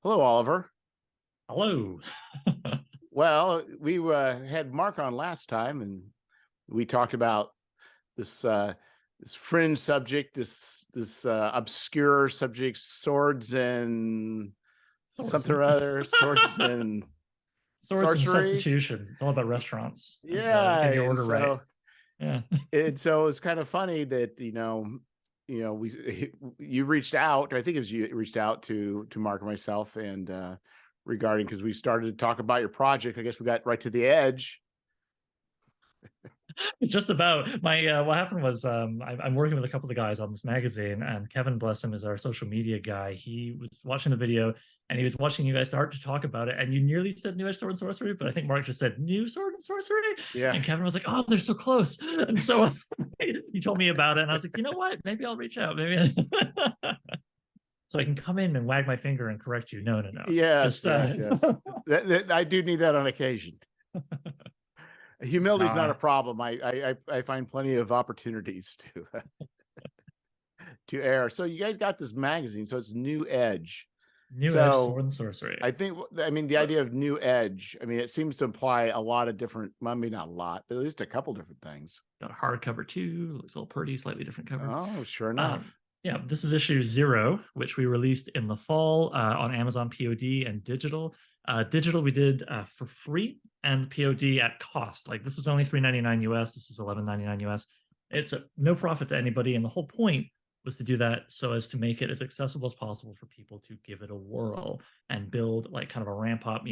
Hello, Oliver. Hello. Well, we had Mark on last time, and we talked about this this fringe subject, this obscure subject, swords and Swords something and or other, swords and swords and sorcery. substitutions. It's all about restaurants and Yeah, getting your and order right. so Yeah. it's kind of funny that we you reached out. I think it was you reached out to Mark and myself, and regarding because we started to talk about your project. I guess we got right to the edge. Just about my what happened was I'm working with a couple of the guys on this magazine, and Kevin, bless him, is our social media guy. He was watching the video and he was watching you guys start to talk about it, and you nearly said New Edge Sword and Sorcery, but I think Mark just said New Sword and Sorcery, Yeah. and Kevin was like, "Oh, they're so close," and so he told me about it, and I was like, "You know what? Maybe I'll reach out, maybe." So I can come in and wag my finger and correct you. No, no, no. Yes, Just yes, yes. I do need that on occasion. Humility is not a nah, problem. I find plenty of opportunities to err. So you guys got this magazine, so it's New Edge. New Edge So Sword and Sorcery. I mean, the idea of New Edge. I mean, it seems to imply a lot of different. Well, maybe not a lot, but at least a couple different things. Got a hardcover too. Looks a little pretty, slightly different cover. Oh, sure Um, enough. yeah, this is issue 0, which we released in the fall on Amazon POD and digital. Digital we did for free, and POD at cost. Like this is only $3.99 US. This is $11.99 US. It's no profit to anybody, and the whole point was to do that so as to make it as accessible as possible for people to give it a whirl and build like kind of a ramp up,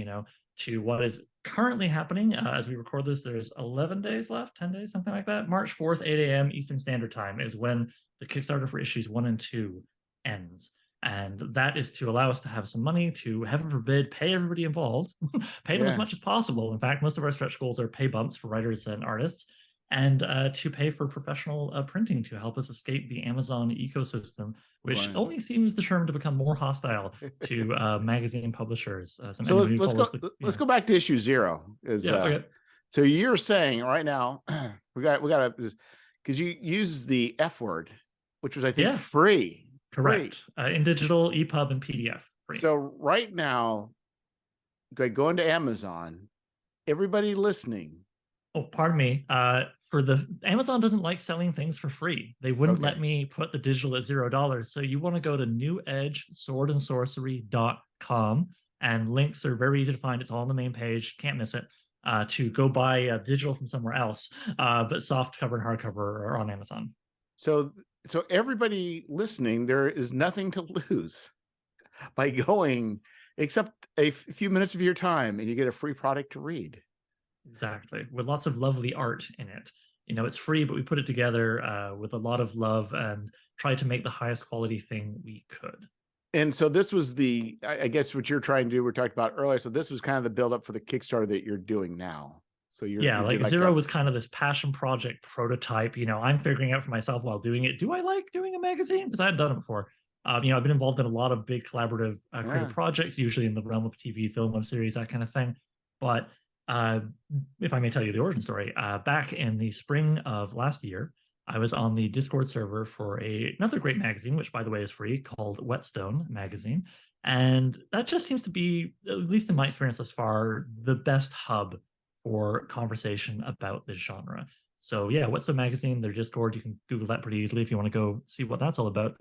to what is currently happening as we record this. There's 11 days left, 10 days, something like that. March 4th, 8 a.m. Eastern Standard Time is when the Kickstarter for issues 1 and 2 ends. And that is to allow us to have some money to, heaven forbid, pay everybody involved, pay them as Yeah, much as possible. In fact, most of our stretch goals are pay bumps for writers and artists, and to pay for professional printing to help us escape the Amazon ecosystem, which right. only seems determined to become more hostile to magazine publishers. So So anyone who let's follows go. the, Let's go back to issue 0. Is yeah, okay. so you're saying right now we got to because you use the F word, which was I think Yeah, free. correct. In digital, EPUB, and PDF, free. So right now, go into Amazon. Everybody listening. Oh, pardon me. For the Amazon doesn't like selling things for free. They wouldn't let Okay. me put the digital at $0. So you want to go to newedgeswordandsorcery.com, and links are very easy to find. It's all on the main page. Can't miss it. To go buy digital from somewhere else, but soft cover and hardcover are on Amazon. So so everybody listening, there is nothing to lose by going except a few minutes of your time, and you get a free product to read. Exactly, with lots of lovely art in it. It's free, but we put it together with a lot of love and tried to make the highest quality thing we could. And so this was I guess what you're trying to do, we talked about earlier. So this was kind of the build up for the Kickstarter that you're doing now. So Yeah, you did like like Zero a was kind of this passion project prototype. I'm figuring out for myself while doing it. Do I like doing a magazine? Because I hadn't done it before. I've been involved in a lot of big collaborative creative yeah. projects, usually in the realm of TV, film, web series, that kind of thing. But uh, if I may tell you the origin story, back in the spring of last year, I was on the Discord server for another great magazine, which by the way is free, called Whetstone Magazine. And that just seems to be, at least in my experience thus far, the best hub for conversation about this genre. So yeah, What's the Magazine, their Discord, you can Google that pretty easily if you want to go see what that's all about.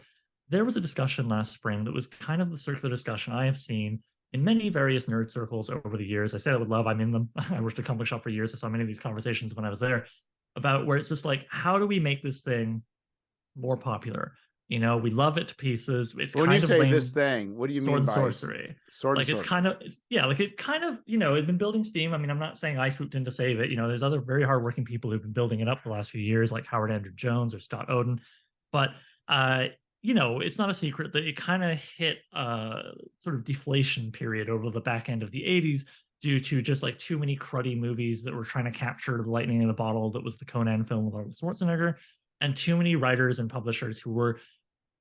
There was a discussion last spring that was kind of the circular discussion I have seen in many various nerd circles over the years. I said I would love, I'm in them. I worked at a comic shop for years. I saw many of these conversations when I was there about where it's just like, how do we make this thing more popular? We love it to pieces. It's When you kind of say this lame. thing, what do you Sword mean and by Sorcery. sword and Like sorcery? yeah, like it kind of, it's been building steam. I mean, I'm not saying I swooped in to save it. There's other very hardworking people who've been building it up for the last few years, like Howard Andrew Jones or Scott Oden. But it's not a secret that it kind of hit a sort of deflation period over the back end of the 80s due to just like too many cruddy movies that were trying to capture the lightning in the bottle that was the Conan film with Arnold Schwarzenegger, and too many writers and publishers who were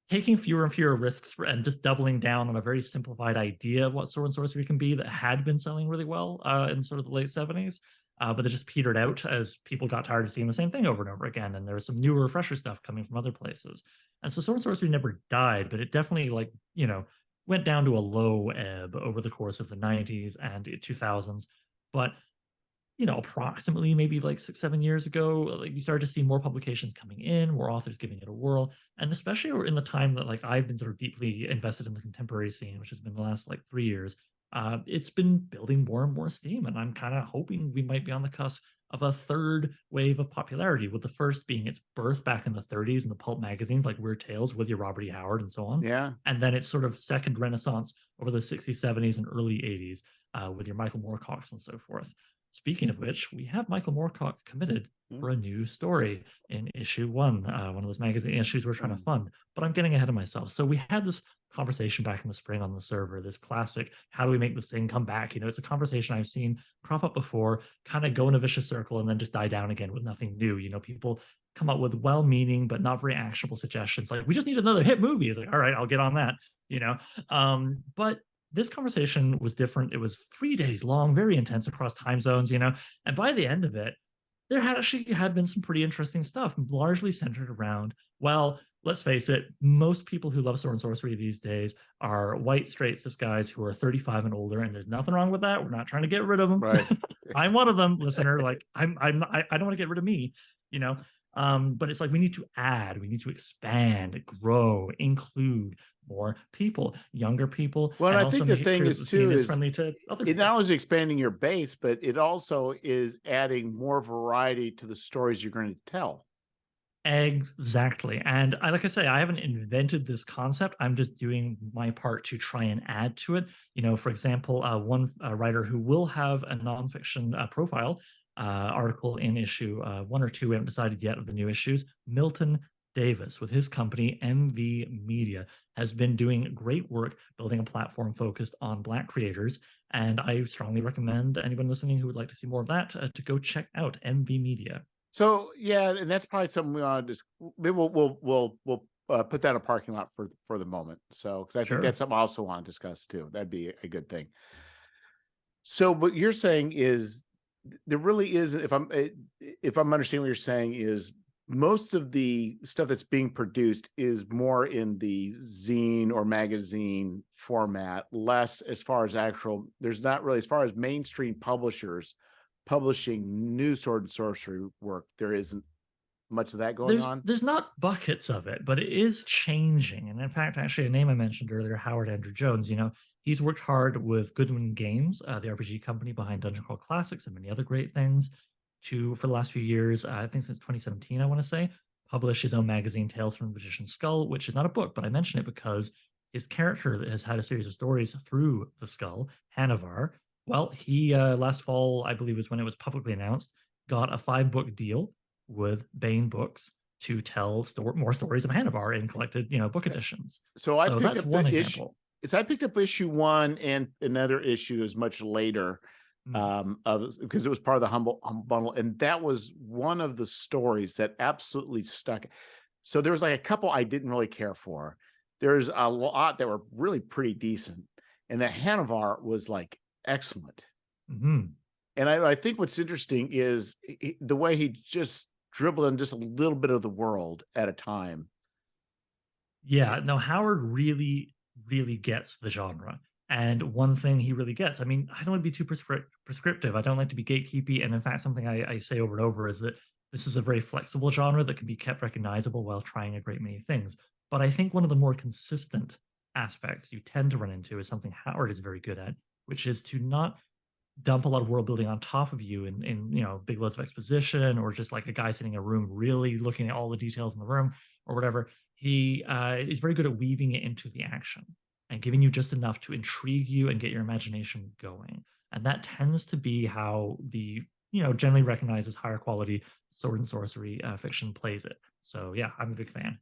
taking fewer and fewer risks and just doubling down on a very simplified idea of what sword and sorcery can be that had been selling really well in sort of the late 70s. But it just petered out as people got tired of seeing the same thing over and over again. And there was some newer, fresher stuff coming from other places. And so sword and sorcery never died, but it definitely went down to a low ebb over the course of the 90s and 2000s. But approximately maybe like 6, 7 years ago, like you started to see more publications coming in, more authors giving it a whirl. And especially in the time that like I've been sort of deeply invested in the contemporary scene, which has been the last like 3 years, it's been building more and more steam. And I'm kind of hoping we might be on the cusp of a third wave of popularity, with the first being its birth back in the 30s in the pulp magazines like Weird Tales with your Robert E. Howard and so on. Yeah. And then its sort of second renaissance over the 60s, 70s, and early 80s with your Michael Moorcock's and so forth. Speaking of which, we have Michael Moorcock committed for a new story in issue 1, one of those magazine issues we're trying to fund. But I'm getting ahead of myself. So we had this conversation back in the spring on the server, this classic, how do we make this thing come back? It's a conversation I've seen crop up before, kind of go in a vicious circle and then just die down again with nothing new. People come up with well-meaning but not very actionable suggestions. Like, we just need another hit movie. It's like, all right, I'll get on that, but this conversation was different. It was 3 days long, very intense across time zones, and by the end of it, there had been some pretty interesting stuff, largely centered around, well, let's face it, most people who love Sword and Sorcery these days are white, straight cis guys who are 35 and older, and there's nothing wrong with that. We're not trying to get rid of them. Right. I'm one of them, listener. Like, I don't want to get rid of me, but it's like we need to expand, grow, include more people, younger people. Well, and I think the make thing sure is the scene too is friendly to other it people. not only is expanding your base, but it also is adding more variety to the stories you're going to tell. Exactly. And like I say, I haven't invented this concept. I'm just doing my part to try and add to it. For example, one writer who will have a nonfiction profile article in issue 1 or 2, we haven't decided yet, of the new issues, Milton Davis, with his company MV Media, has been doing great work building a platform focused on Black creators. And I strongly recommend anyone listening who would like to see more of that to go check out MV Media. So yeah, and that's probably something we want to just we'll put that in a parking lot for the moment. So because I think that's something I also want to discuss too. That'd be a good thing. So what you're saying is there really is, if I'm understanding what you're saying, is most of the stuff that's being produced is more in the zine or magazine format, less as far as there's not really, as far as mainstream publishers publishing new Sword and Sorcery work, there isn't much of that going on. There's not buckets of it, but it is changing. And in fact, actually, a name I mentioned earlier, Howard Andrew Jones, he's worked hard with Goodwin Games, the RPG company behind Dungeon Crawl Classics and many other great things, for the last few years, I think since 2017, I want to say, published his own magazine, Tales from the Magician's Skull, which is not a book, but I mention it because his character has had a series of stories through the skull, Hanavar. Well, he last fall, I believe, was when it was publicly announced, got a 5-book deal with Bain Books to tell more stories of Hanavar in collected, book editions. So I picked that's up one the example. I picked up issue 1, and another issue is much later, because it was part of the humble bundle, and that was one of the stories that absolutely stuck. So there was like a couple I didn't really care for. There's a lot that were really pretty decent, and the Hanavar was like excellent. And I think what's interesting is the way he just dribbled in just a little bit of the world at a time. Yeah, no, Howard really, really gets the genre. And one thing he really gets, I mean, I don't want to be too prescriptive. I don't like to be gatekeepy. And in fact, something I say over and over is that this is a very flexible genre that can be kept recognizable while trying a great many things. But I think one of the more consistent aspects you tend to run into is something Howard is very good at, which is to not dump a lot of world building on top of you in big loads of exposition, or just like a guy sitting in a room really looking at all the details in the room or whatever. He is very good at weaving it into the action and giving you just enough to intrigue you and get your imagination going. And that tends to be how the generally recognized as higher quality Sword and Sorcery fiction plays it. So yeah, I'm a big fan.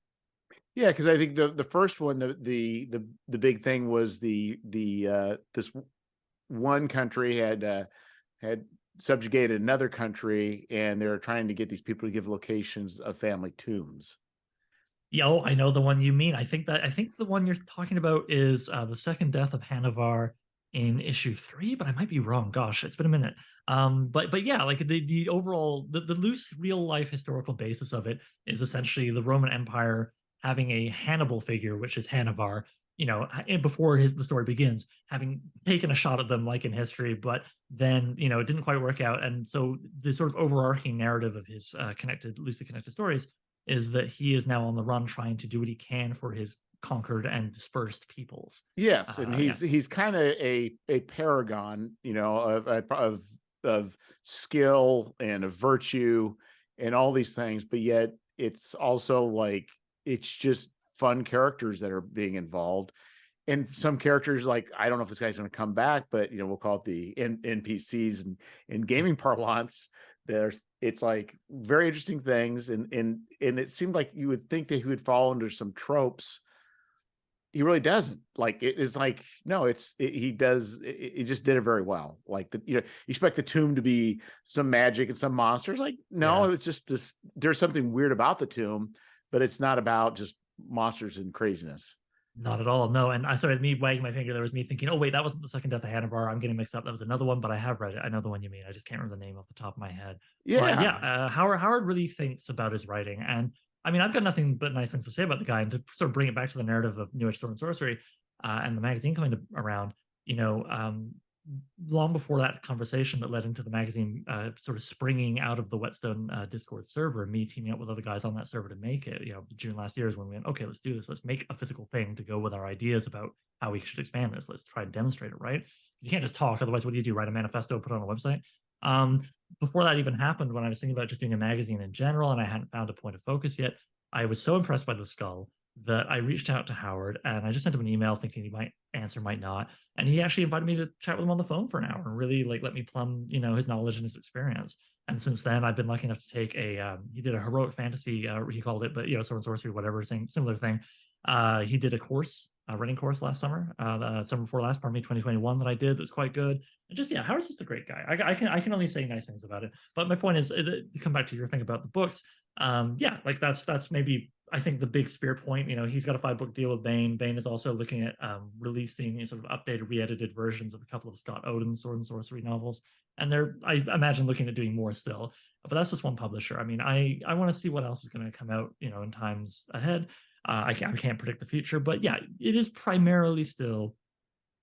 Yeah, because I think the first one, the big thing was this one country had subjugated another country, and they're trying to get these people to give locations of family tombs. Yeah, I know the one you mean. I think the one you're talking about is the second death of Hanavar in issue 3, but I might be wrong. Gosh, it's been a minute. But yeah, like the overall the loose real life historical basis of it is essentially the Roman Empire having a Hannibal figure, which is Hanavar, before the story begins, having taken a shot at them like in history, but then it didn't quite work out. And so the sort of overarching narrative of his loosely connected stories is that he is now on the run, trying to do what he can for his conquered and dispersed peoples. Yes, and Yeah. he's kind of a paragon, of skill and of virtue and all these things, but yet it's also like it's just fun characters that are being involved. And some characters, like, I don't know if this guy's going to come back, but we'll call it the NPCs and in gaming parlance. It's like very interesting things, and it seemed like you would think that he would fall under some tropes. He really doesn't. Like, it's like, no, he does. It just did it very well. Like, you expect the tomb to be some magic and some monsters. Like, no, it's just this. There's something weird about the tomb, but it's not about just monsters and craziness. Not at all. No. And I started me wagging my finger. There was me thinking, oh, wait, that wasn't the second Death of Hannibal. I'm getting mixed up. That was another one, but I have read it. I know the one you mean. I just can't remember the name off the top of my head. But Yeah. yeah, Howard really thinks about his writing. And I mean, I've got nothing but nice things to say about the guy. And to sort of bring it back to the narrative of New Age Sword and Sorcery and the magazine coming around, long before that conversation that led into the magazine sort of springing out of the Whetstone Discord server, me teaming up with other guys on that server to make it, June last year is when we went, okay, let's do this. Let's make a physical thing to go with our ideas about how we should expand this. Let's try and demonstrate it, right? You can't just talk. Otherwise, what do? Write a manifesto, put it on a website? Before that even happened, when I was thinking about just doing a magazine in general and I hadn't found a point of focus yet, I was so impressed by the skull that I reached out to Howard and I just sent him an email thinking he might answer, might not. And he actually invited me to chat with him on the phone for an hour and really let me plumb, his knowledge and his experience. And since then, I've been lucky enough to take he did a heroic fantasy, he called it, but sword and sorcery, whatever, same similar thing. He did a running course last summer, summer before last, 2021 that I did. That was quite good. And just, Howard's just a great guy. I can only say nice things about it. But my point is, to come back to your thing about the books, that's maybe, I think, the big spear point. He's got a 5-book deal with Baen. Baen is also looking at releasing sort of updated, re-edited versions of a couple of Scott Oden's Sword and Sorcery novels, and they're, I imagine, looking at doing more still. But that's just one publisher. I mean, I want to see what else is going to come out, in times ahead. I can't predict the future, but yeah, it is primarily still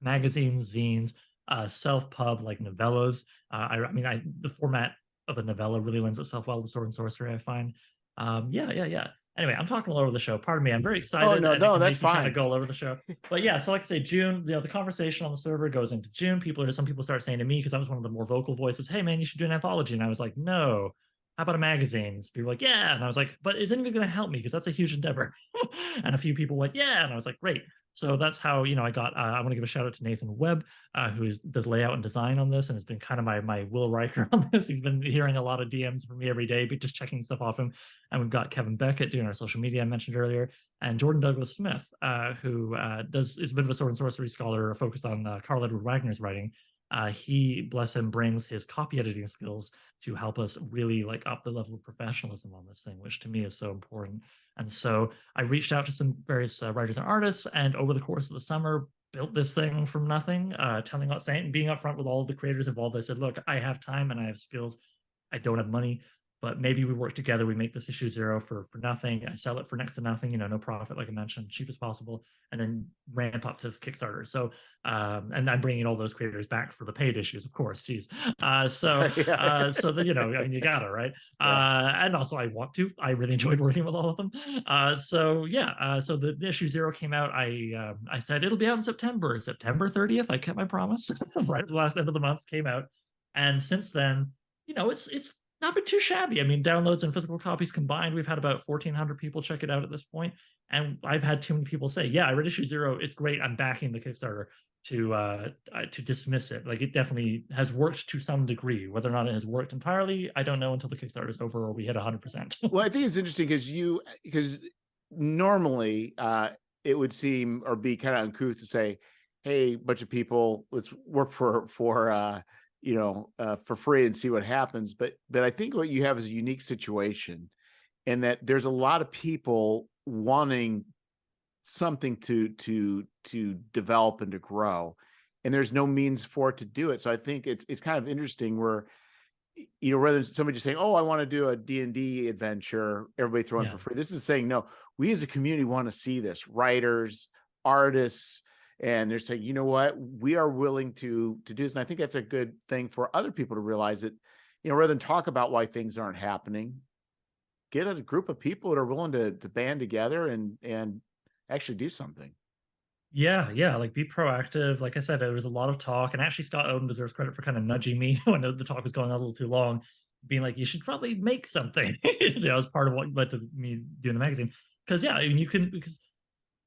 magazines, zines, self-pub like novellas. The format of a novella really lends itself well to Sword and Sorcery, I find. Anyway, I'm talking all over the show. Pardon me. I'm very excited. Oh, no, that's fine. Kind of go all over the show. But yeah, so like I say, June, the conversation on the server goes into June. Some people start saying to me, because I was one of the more vocal voices, hey man, you should do an anthology. And I was like, no. How about a magazine? So people were like, yeah. And I was like, but is anyone going to help me? Because that's a huge endeavor. And a few people went, yeah. And I was like, great. So that's how, I got, I want to give a shout out to Nathan Webb, who does layout and design on this and has been kind of my Will Riker on this. He's been hearing a lot of DMs from me every day, but just checking stuff off him. And we've got Kevin Beckett doing our social media I mentioned earlier, and Jordan Douglas Smith, who is a bit of a sword and sorcery scholar focused on Carl Edward Wagner's writing. He, bless him, brings his copy editing skills to help us really up the level of professionalism on this thing, which to me is so important. And so I reached out to some various writers and artists, and over the course of the summer, built this thing from nothing, being upfront with all of the creators involved. I said, look, I have time and I have skills. I don't have money, but maybe we work together. We make this issue 0 for nothing. I sell it for next to nothing, no profit, like I mentioned, cheap as possible, and then ramp up to this Kickstarter. So, and I'm bringing all those creators back for the paid issues, of course. Geez. So that, you got it, right? Yeah. And also I really enjoyed working with all of them. So the issue 0 came out. I said it'll be out in September 30th. I kept my promise. Right at the last end of the month came out. And since then, it's not been too shabby. I mean, downloads and physical copies combined, we've had about 1,400 people check it out at this point. And I've had too many people say, yeah, I read issue 0. It's great. I'm backing the Kickstarter to dismiss it. Like, it definitely has worked to some degree. Whether or not it has worked entirely, I don't know until the Kickstarter is over or we hit 100%. Well, I think it's interesting because normally it would seem or be kind of uncouth to say, hey, bunch of people, let's work for free and see what happens. But I think what you have is a unique situation, and that there's a lot of people wanting something to develop and to grow, and there's no means for it to do it. So I think it's kind of interesting where, rather than somebody just saying, oh, I want to do a D&D adventure, everybody throwing for free. This is saying, no, we as a community want to see this. Writers, artists, and they're saying, you know what, we are willing to do this. And I think that's a good thing for other people to realize that, rather than talk about why things aren't happening, get a group of people that are willing to band together and actually do something. Yeah, like be proactive. Like I said, there was a lot of talk, and actually Scott Oden deserves credit for kind of nudging me when the talk was going on a little too long, being like, you should probably make something. As part of what led to me doing the magazine. Because yeah, I mean, because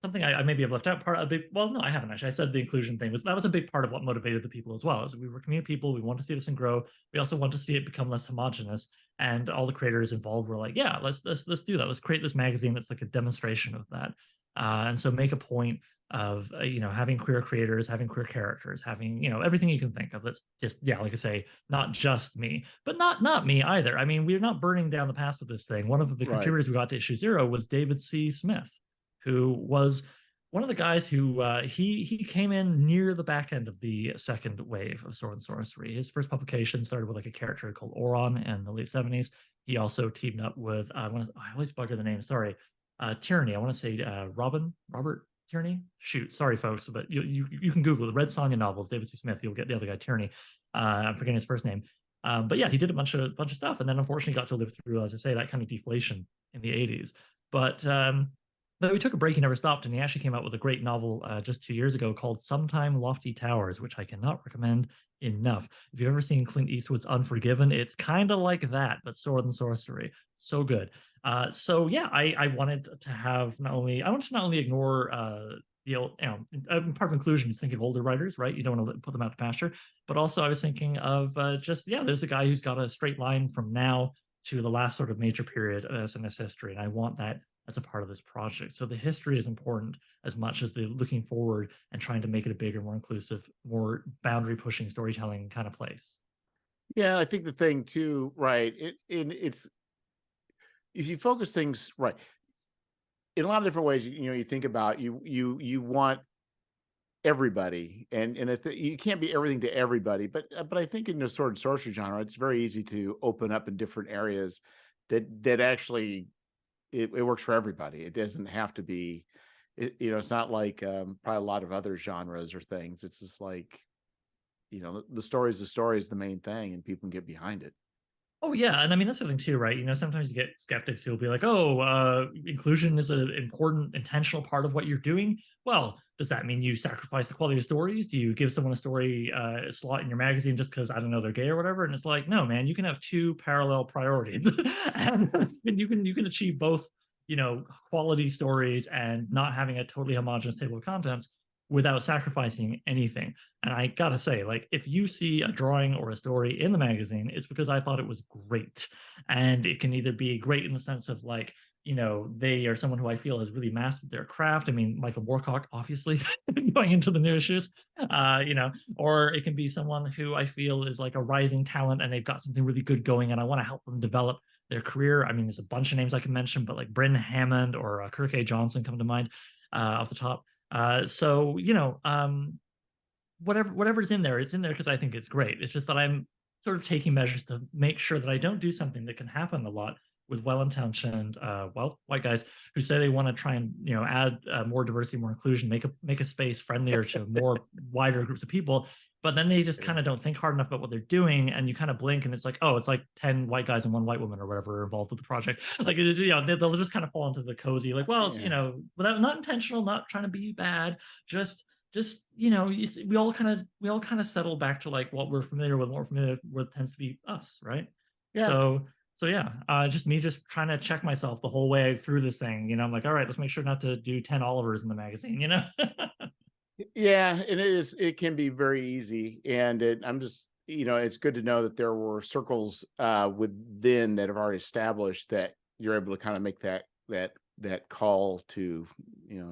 something I maybe have left out part of big, well, no, I haven't actually. I said the inclusion thing was a big part of what motivated the people as well. So we were community people. We want to see this and grow. We also want to see it become less homogenous. And all the creators involved were like, yeah, let's do that. Let's create this magazine that's like a demonstration of that. And so make a point of having queer creators, having queer characters, having everything you can think of. That's just, yeah, like I say, not just me, but not me either. I mean, we're not burning down the past with this thing. One of the Right. contributors we got to issue 0 was David C. Smith, who was one of the guys who he came in near the back end of the second wave of Sword and Sorcery. His first publication started with like a character called Oron in the late 70s. He also teamed up with I always bugger the name. Sorry, Tyranny. I want to say Robert Tierney. Shoot, sorry folks, but you can Google the Red Sonja novels. David C. Smith. You'll get the other guy Tierney. I'm forgetting his first name. But yeah, he did a bunch of stuff, and then unfortunately got to live through, as I say, that kind of deflation in the 80s. But we took a break, he never stopped, and he actually came out with a great novel just 2 years ago called Sometime Lofty Towers, which I cannot recommend enough. If you've ever seen Clint Eastwood's Unforgiven, it's kind of like that, but Sword and Sorcery. So good. So yeah, I wanted to have not only ignore part of inclusion is thinking of older writers, right? You don't want to put them out to pasture, but also I was thinking of there's a guy who's got a straight line from now to the last sort of major period of SNS history, and I want that as a part of this project. So the history is important as much as the looking forward and trying to make it a bigger, more inclusive, more boundary pushing storytelling kind of place. Yeah, I think the thing too, right? It's if you focus things right in a lot of different ways, you think about you want everybody, and you can't be everything to everybody, but I think in the sword and sorcery genre, it's very easy to open up in different areas that actually it works for everybody. It doesn't have to be, it's not like probably a lot of other genres or things. It's just like, the story is the main thing, and people can get behind it. Oh yeah, and I mean that's the thing too, right? Sometimes you get skeptics who'll be like, "Oh, inclusion is an important, intentional part of what you're doing." Well, does that mean you sacrifice the quality of stories? Do you give someone a story slot in your magazine just because I don't know they're gay or whatever? And it's like, no, man, you can have two parallel priorities, and you can achieve both, quality stories and not having a totally homogenous table of contents without sacrificing anything. And I gotta say, like, if you see a drawing or a story in the magazine, it's because I thought it was great. And it can either be great in the sense of like, they are someone who I feel has really mastered their craft. I mean, Michael Moorcock, obviously, going into the new issues, or it can be someone who I feel is like a rising talent and they've got something really good going and I want to help them develop their career. I mean, there's a bunch of names I can mention, but like Bryn Hammond or Kirk A. Johnson come to mind off the top. So whatever's in there, it's in there because I think it's great. It's just that I'm sort of taking measures to make sure that I don't do something that can happen a lot with well-intentioned, white guys who say they want to try and add more diversity, more inclusion, make a space friendlier to more wider groups of people. But then they just kind of don't think hard enough about what they're doing, and you kind of blink, and it's like, oh, it's like 10 white guys and one white woman or whatever involved with the project. Like it is, they'll just kind of fall into the cozy, like, well, it's, without not intentional, not trying to be bad, just we all kind of settle back to like what we're familiar with, more familiar with tends to be us, right? Yeah. So yeah, just me just trying to check myself the whole way through this thing. I'm like, all right, let's make sure not to do 10 Olivers in the magazine. Yeah, and it can be very easy, and I'm just, it's good to know that there were circles within that have already established that you're able to kind of make that call to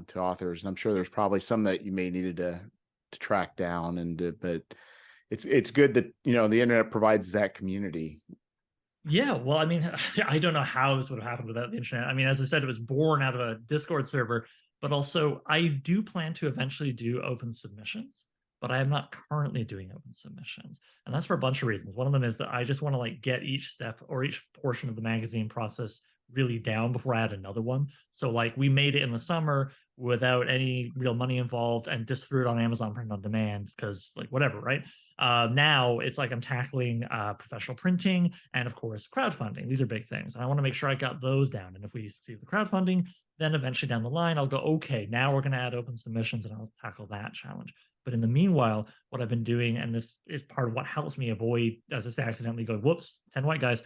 to authors. And I'm sure there's probably some that you may needed to track down, but it's good that the internet provides that community. Yeah, well, I mean, I don't know how this would have happened without the internet. I mean, as I said, it was born out of a Discord server, but also I do plan to eventually do open submissions, but I am not currently doing open submissions. And that's for a bunch of reasons. One of them is that I just want to like get each step or each portion of the magazine process really down before I had another one. So like we made it in the summer without any real money involved and just threw it on Amazon print on demand because like whatever, right? Now it's like I'm tackling professional printing and of course crowdfunding. These are big things. And I want to make sure I got those down. And if we see the crowdfunding, then eventually down the line, I'll go, okay, now we're going to add open submissions and I'll tackle that challenge. But in the meanwhile, what I've been doing, and this is part of what helps me avoid, as I say, accidentally going, whoops, 10 white guys,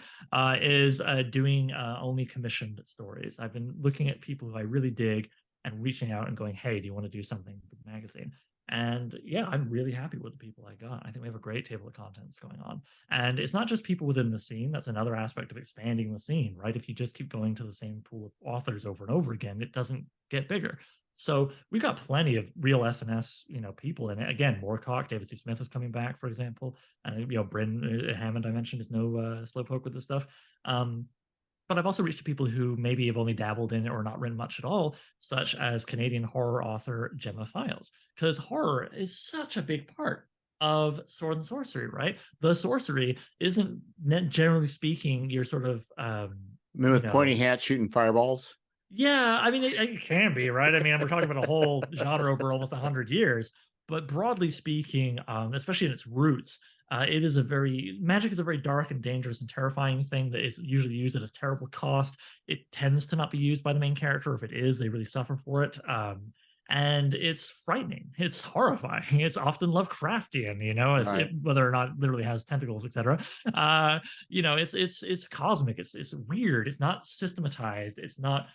is doing only commissioned stories. I've been looking at people who I really dig and reaching out and going, hey, do you want to do something for the magazine? And yeah, I'm really happy with the people I got. I think we have a great table of contents going on. And it's not just people within the scene. That's another aspect of expanding the scene, right? If you just keep going to the same pool of authors over and over again, it doesn't get bigger. So we've got plenty of real SNS, people in it. Again, Moorcock, David C. Smith is coming back, for example. And, Bryn Hammond, I mentioned, is no slowpoke with this stuff. But I've also reached to people who maybe have only dabbled in it or not written much at all, such as Canadian horror author Gemma Files, because horror is such a big part of Sword and Sorcery, right? The sorcery isn't, generally speaking, your sort of with pointy hats shooting fireballs. Yeah, I mean, it can be, right? I mean, we're talking about a whole genre over almost 100 years, but broadly speaking, especially in its roots, magic is a very dark and dangerous and terrifying thing that is usually used at a terrible cost. It tends to not be used by the main character. If it is, they really suffer for it. And it's frightening. It's horrifying. It's often Lovecraftian, Right. whether or not it literally has tentacles, etc. It's cosmic. It's weird. It's not systematized. It's not,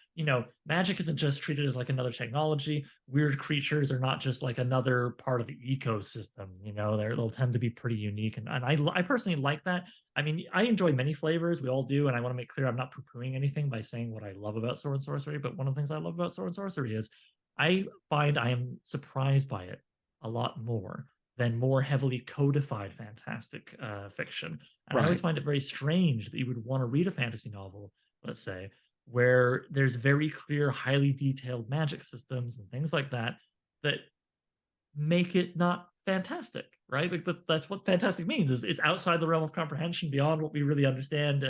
magic isn't just treated as like another technology. Weird creatures are not just like another part of the ecosystem. They'll tend to be pretty unique, and I personally like that. I mean, I enjoy many flavors. We all do, and I want to make clear I'm not poo-pooing anything by saying what I love about Sword and Sorcery. But one of the things I love about Sword and Sorcery is I find I am surprised by it a lot more than more heavily codified fantastic fiction. And I always find it very strange that you would want to read a fantasy novel, let's say, where there's very clear, highly detailed magic systems and things like that that make it not fantastic, right? Like that's what fantastic means, is it's outside the realm of comprehension, beyond what we really understand,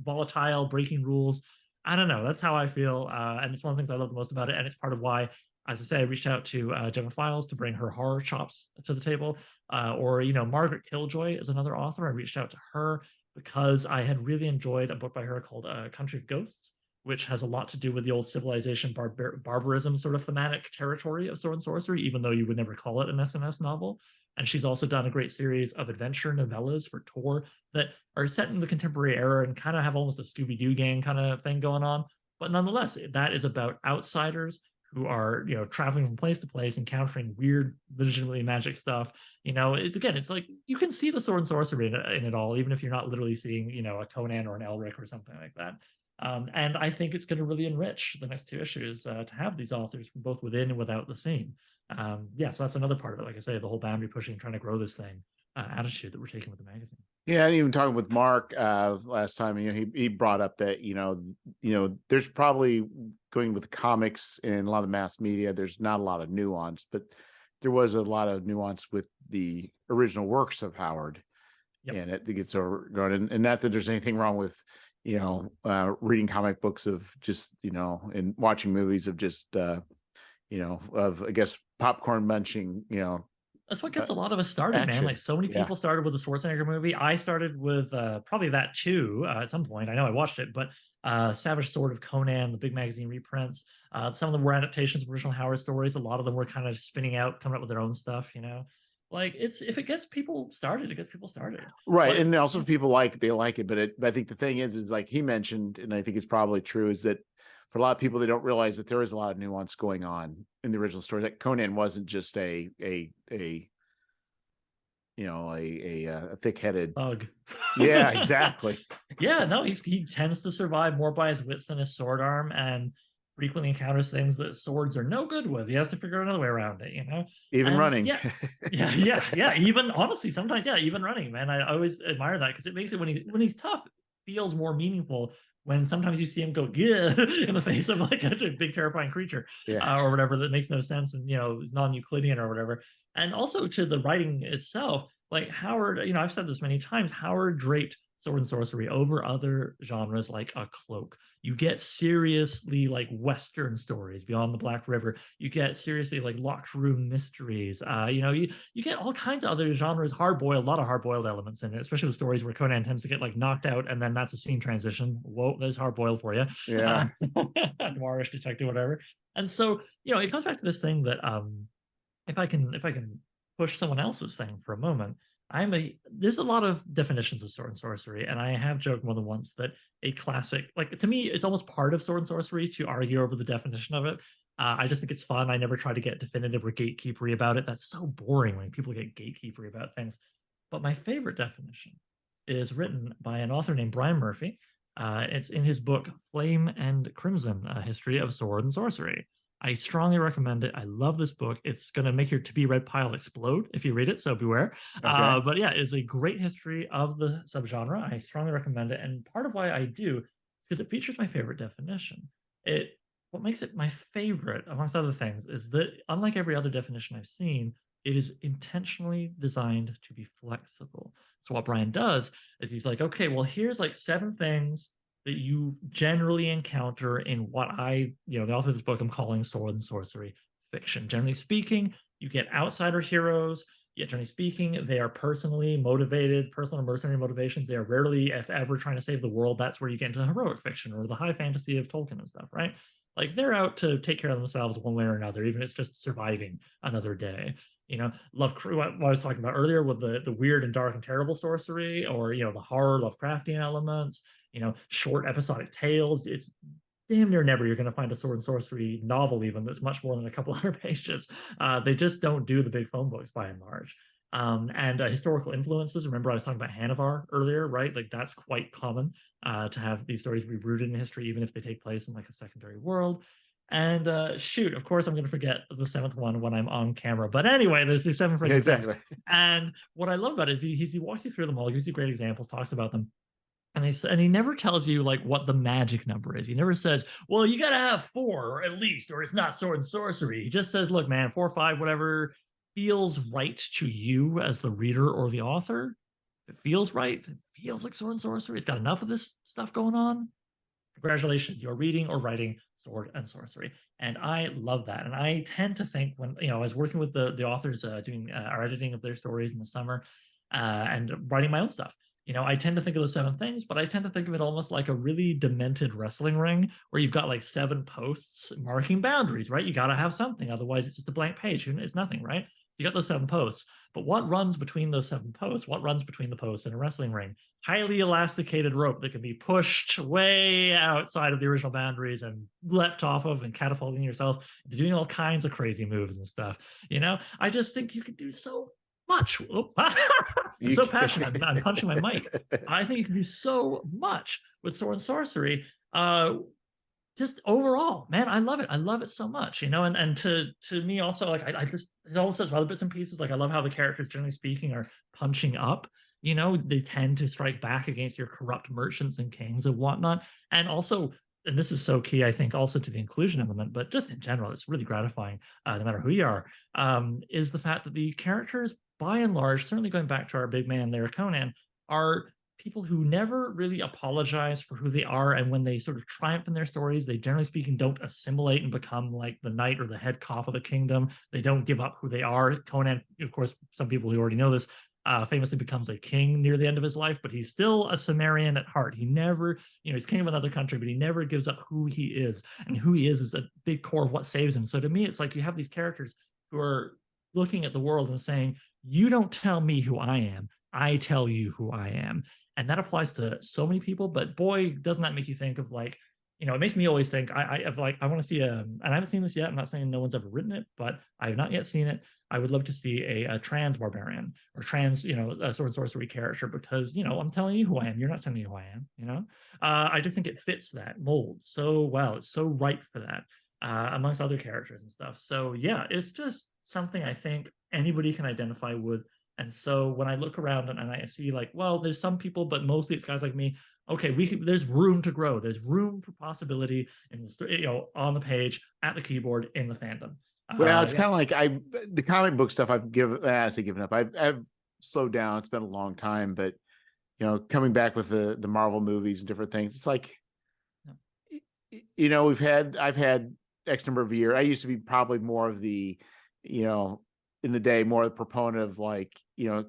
volatile, breaking rules. I don't know. That's how I feel. And it's one of the things I love the most about it. And it's part of why, as I say, I reached out to Gemma Files to bring her horror chops to the table. Or Margaret Killjoy is another author. I reached out to her because I had really enjoyed a book by her called Country of Ghosts, which has a lot to do with the old civilization barbarism sort of thematic territory of Sword and Sorcery, even though you would never call it an SNS novel. And she's also done a great series of adventure novellas for Tor that are set in the contemporary era and kind of have almost a Scooby-Doo gang kind of thing going on. But nonetheless, that is about outsiders who are, traveling from place to place, encountering weird, legitimately magic stuff. It's like you can see the Sword and Sorcery in it all, even if you're not literally seeing, a Conan or an Elric or something like that. And I think it's going to really enrich the next two issues to have these authors from both within and without the scene. So that's another part of it. Like I say, the whole boundary pushing, trying to grow this thing attitude that we're taking with the magazine. Yeah, and even talking with Mark last time, he brought up that there's probably, going with the comics and a lot of mass media, there's not a lot of nuance, but there was a lot of nuance with the original works of Howard, and it gets overgrown. And not that there's anything wrong with reading comic books of just and watching movies of just of I guess popcorn munching. That's what gets a lot of us started, man. Like so many people started with the Schwarzenegger movie. I started with probably that too at some point. I know I watched it, but Savage Sword of Conan, the big magazine reprints. Some of them were adaptations of original Howard stories. A lot of them were kind of spinning out, coming up with their own stuff. Like if it gets people started, it gets people started. Right, and also people they like it, but I think the thing is like he mentioned, and I think it's probably true, is that for a lot of people, they don't realize that there is a lot of nuance going on in the original story. That Conan wasn't just a thick-headed bug. Yeah, exactly. Yeah, no, he tends to survive more by his wits than his sword arm, and frequently encounters things that swords are no good with. He has to figure out another way around it, Even running. Yeah. Even honestly, sometimes, even running, man. I always admire that because it makes it when he's tough, it feels more meaningful. When sometimes you see him go in the face of like a big terrifying creature or whatever that makes no sense and is non-Euclidean or whatever. And also to the writing itself, like Howard, I've said this many times, Howard draped sword and sorcery over other genres like a cloak. You get seriously like Western stories beyond the Black River. You get seriously like locked room mysteries. You get all kinds of other genres, hard boiled, a lot of hard boiled elements in it, especially the stories where Conan tends to get like knocked out and then that's a scene transition. Whoa, there's hard boiled for you. Yeah. Noirish detective, whatever. And so, it comes back to this thing that if I can push someone else's thing for a moment, there's a lot of definitions of sword and sorcery, and I have joked more than once that a classic, like to me, it's almost part of sword and sorcery to argue over the definition of it. I just think it's fun. I never try to get definitive or gatekeepery about it. That's so boring when people get gatekeepery about things. But my favorite definition is written by an author named Brian Murphy. It's in his book Flame and Crimson: A History of Sword and Sorcery. I strongly recommend it. I love this book. It's going to make your to be read pile explode if you read it, so beware. Okay. But yeah, it's a great history of the subgenre. I strongly recommend it. And part of why I do is because it features my favorite definition. What makes it my favorite, amongst other things, is that unlike every other definition I've seen, it is intentionally designed to be flexible. So what Brian does is he's like, okay, well, here's like 7 things that you generally encounter in what the author of this book I'm calling sword and sorcery fiction. Generally speaking, you get outsider heroes. Yet, generally speaking, they are personally motivated, personal or mercenary motivations. They are rarely, if ever, trying to save the world. That's where you get into heroic fiction or the high fantasy of Tolkien and stuff, right? Like they're out to take care of themselves one way or another, even if it's just surviving another day. Love what I was talking about earlier with the weird and dark and terrible sorcery, or the horror Lovecraftian elements, short episodic tales. It's damn near never you're going to find a sword and sorcery novel even that's much more than a couple hundred pages. They just don't do the big phone books by and large. And historical influences. Remember, I was talking about Hanavar earlier, right? Like that's quite common to have these stories be rooted in history, even if they take place in like a secondary world. And shoot, of course, I'm going to forget the 7th one when I'm on camera. But anyway, there's these 7 freaking Exactly. things. And what I love about it is he walks you through them all, gives you great examples, talks about them. And he never tells you like what the magic number is. He never says, well, you got to have 4 or at least, or it's not sword and sorcery. He just says, look, man, 4 or 5, whatever feels right to you as the reader or the author. If it feels right, it feels like sword and sorcery. It's got enough of this stuff going on. Congratulations, you're reading or writing sword and sorcery. And I love that. And I tend to think when, I was working with the authors doing our editing of their stories in the summer and writing my own stuff. I tend to think of the 7 things, but I tend to think of it almost like a really demented wrestling ring where you've got like 7 posts marking boundaries, right? You got to have something. Otherwise, it's just a blank page. It's nothing, right? You got those 7 posts. But what runs between those 7 posts? What runs between the posts in a wrestling ring? Highly elasticated rope that can be pushed way outside of the original boundaries and leapt off of and catapulting yourself into doing all kinds of crazy moves and stuff. I just think you could do so much. I'm so passionate. I'm punching my mic. I think you can do so much with sword and sorcery. Just overall, man, I love it. I love it so much, and to me also, like I just there's all sorts of other bits and pieces. Like I love how the characters, generally speaking, are punching up. They tend to strike back against your corrupt merchants and kings and whatnot. And also, and this is so key, I think, also to the inclusion element, but just in general, it's really gratifying, no matter who you are, is the fact that the characters, by and large, certainly going back to our big man there, Conan, are people who never really apologize for who they are. And when they sort of triumph in their stories, they generally speaking don't assimilate and become like the knight or the head cop of the kingdom. They don't give up who they are. Conan, of course, some people who already know this, famously becomes a king near the end of his life, but he's still a Cimmerian at heart. He never, he's king of another country, but he never gives up who he is. And who he is a big core of what saves him. So to me, it's like you have these characters who are looking at the world and saying, you don't tell me who I am, I tell you who I am. And that applies to so many people, but boy, doesn't that make you think of like, it makes me always think I want to see and I haven't seen this yet. I'm not saying no one's ever written it, but I have not yet seen it. I would love to see a trans barbarian or trans, a sword and sorcery character, because, I'm telling you who I am. You're not telling me who I am, I just think it fits that mold so well. It's so right for that, amongst other characters and stuff. So yeah, it's just something I think anybody can identify with. And so when I look around and I see like, well, there's some people, but mostly it's guys like me. Okay, there's room to grow. There's room for possibility in on the page, at the keyboard, in the fandom. Well, it's kind of like the comic book stuff I've given up. I've slowed down. It's been a long time, but coming back with the Marvel movies and different things. It's like, I've had X number of years. I used to be probably more of the, in the day, more the proponent of like,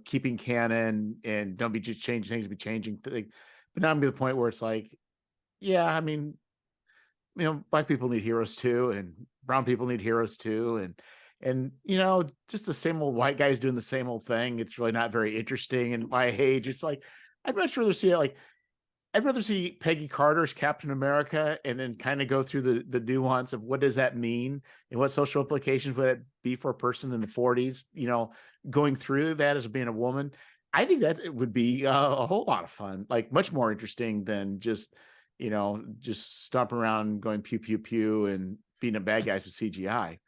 keeping canon and don't be just changing things, be changing things. But now I'm to the point where it's like, yeah, I mean, Black people need heroes too, and brown people need heroes too. And just the same old white guys doing the same old thing. It's really not very interesting. And my age, it's like, I'd much rather see it like, I'd rather see Peggy Carter's Captain America and then kind of go through the nuance of what does that mean and what social implications would it be for a person in the 40s, going through that as being a woman. I think that it would be a whole lot of fun, like much more interesting than just stomping around going pew, pew, pew and beating up bad guys with CGI.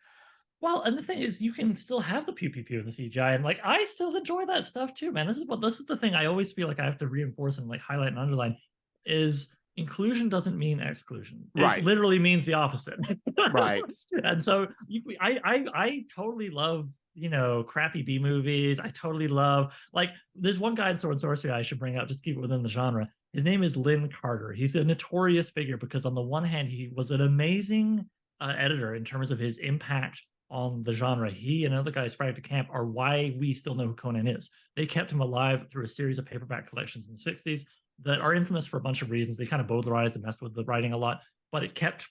Well, and the thing is, you can still have the pew pew pew in the CGI, and like I still enjoy that stuff too, man. This is the thing I always feel like I have to reinforce and like highlight and underline is inclusion doesn't mean exclusion. It literally means the opposite. Right. And so I totally love crappy B movies. I totally love like there's one guy in Sword and Sorcery I should bring up, just keep it within the genre. His name is Lynn Carter. He's a notorious figure because on the one hand he was an amazing editor in terms of his impact on the genre. He and another guy, Sprite to Camp, are why we still know who Conan is. They kept him alive through a series of paperback collections in the 60s that are infamous for a bunch of reasons. They kind of bowdlerized and messed with the writing a lot, but it kept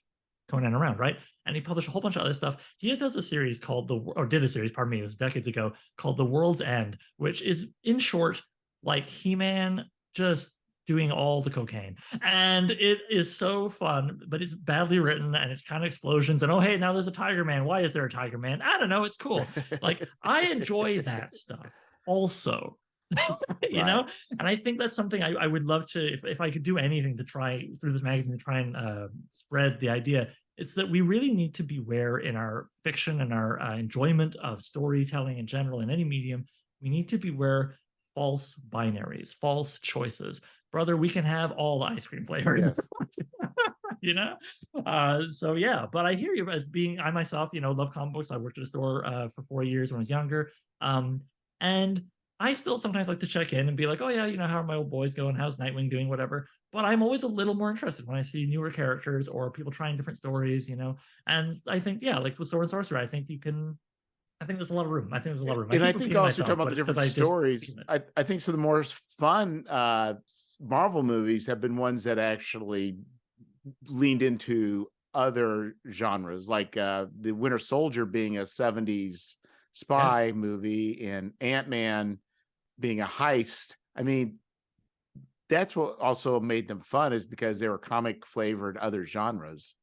Conan around, right? And he published a whole bunch of other stuff. He does a series called did a series, pardon me, it was decades ago, called The World's End, which is in short like He-Man just doing all the cocaine. And it is so fun, but it's badly written and it's kind of explosions. And oh, hey, now there's a Tiger Man. Why is there a Tiger Man? I don't know. It's cool. Like, I enjoy that stuff also. And I think that's something I would love to, if I could do anything to try through this magazine to try and spread the idea, it's that we really need to beware in our fiction and our enjoyment of storytelling in general in any medium. We need to beware false binaries, false choices. Brother, we can have all the ice cream flavors. Yes. So yeah, but I hear you as being, I myself, love comic books. I worked at a store for 4 years when I was younger. And I still sometimes like to check in and be like, oh yeah, how are my old boys going? How's Nightwing doing? Whatever. But I'm always a little more interested when I see newer characters or people trying different stories, And I think, yeah, like with Sword and Sorcery, I think there's a lot of room. And I think also talking about the different stories, I think some of the more fun Marvel movies have been ones that actually leaned into other genres, like the Winter Soldier being a 70s spy movie and Ant-Man being a heist. I mean, that's what also made them fun, is because they were comic flavored other genres.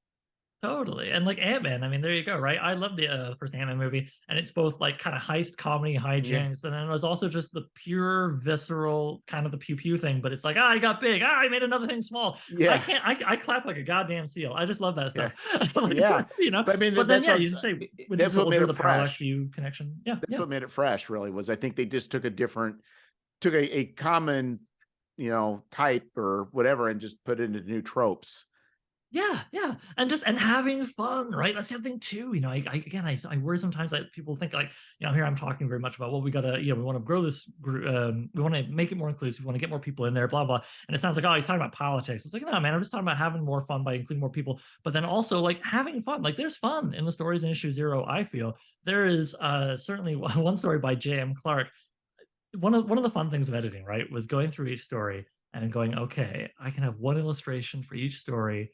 Totally. And like Ant-Man, I mean, there you go, right? I love the first Ant-Man movie, and it's both like kind of heist comedy, hijinks, and then it was also just the pure visceral kind of the pew pew thing, but it's like, I got big, I made another thing small. Yeah. I clap like a goddamn seal. I just love that stuff. Yeah. But I mean, but then you say Winter Soldier, the Parallax View connection. Yeah. That's what made it fresh, really, was I think they just took a common, type or whatever and just put it into new tropes. Yeah, and having fun, right? That's the other thing too. I worry sometimes that people think like, here I'm talking very much about, well, we gotta, we want to grow this group, we want to make it more inclusive, we want to get more people in there, blah blah. And it sounds like, oh, he's talking about politics. It's like, no, man, I'm just talking about having more fun by including more people, but then also like having fun. Like, there's fun in the stories in issue 0. I feel there is certainly one story by J.M. Clark. One of the fun things of editing, right, was going through each story and going, okay, I can have one illustration for each story.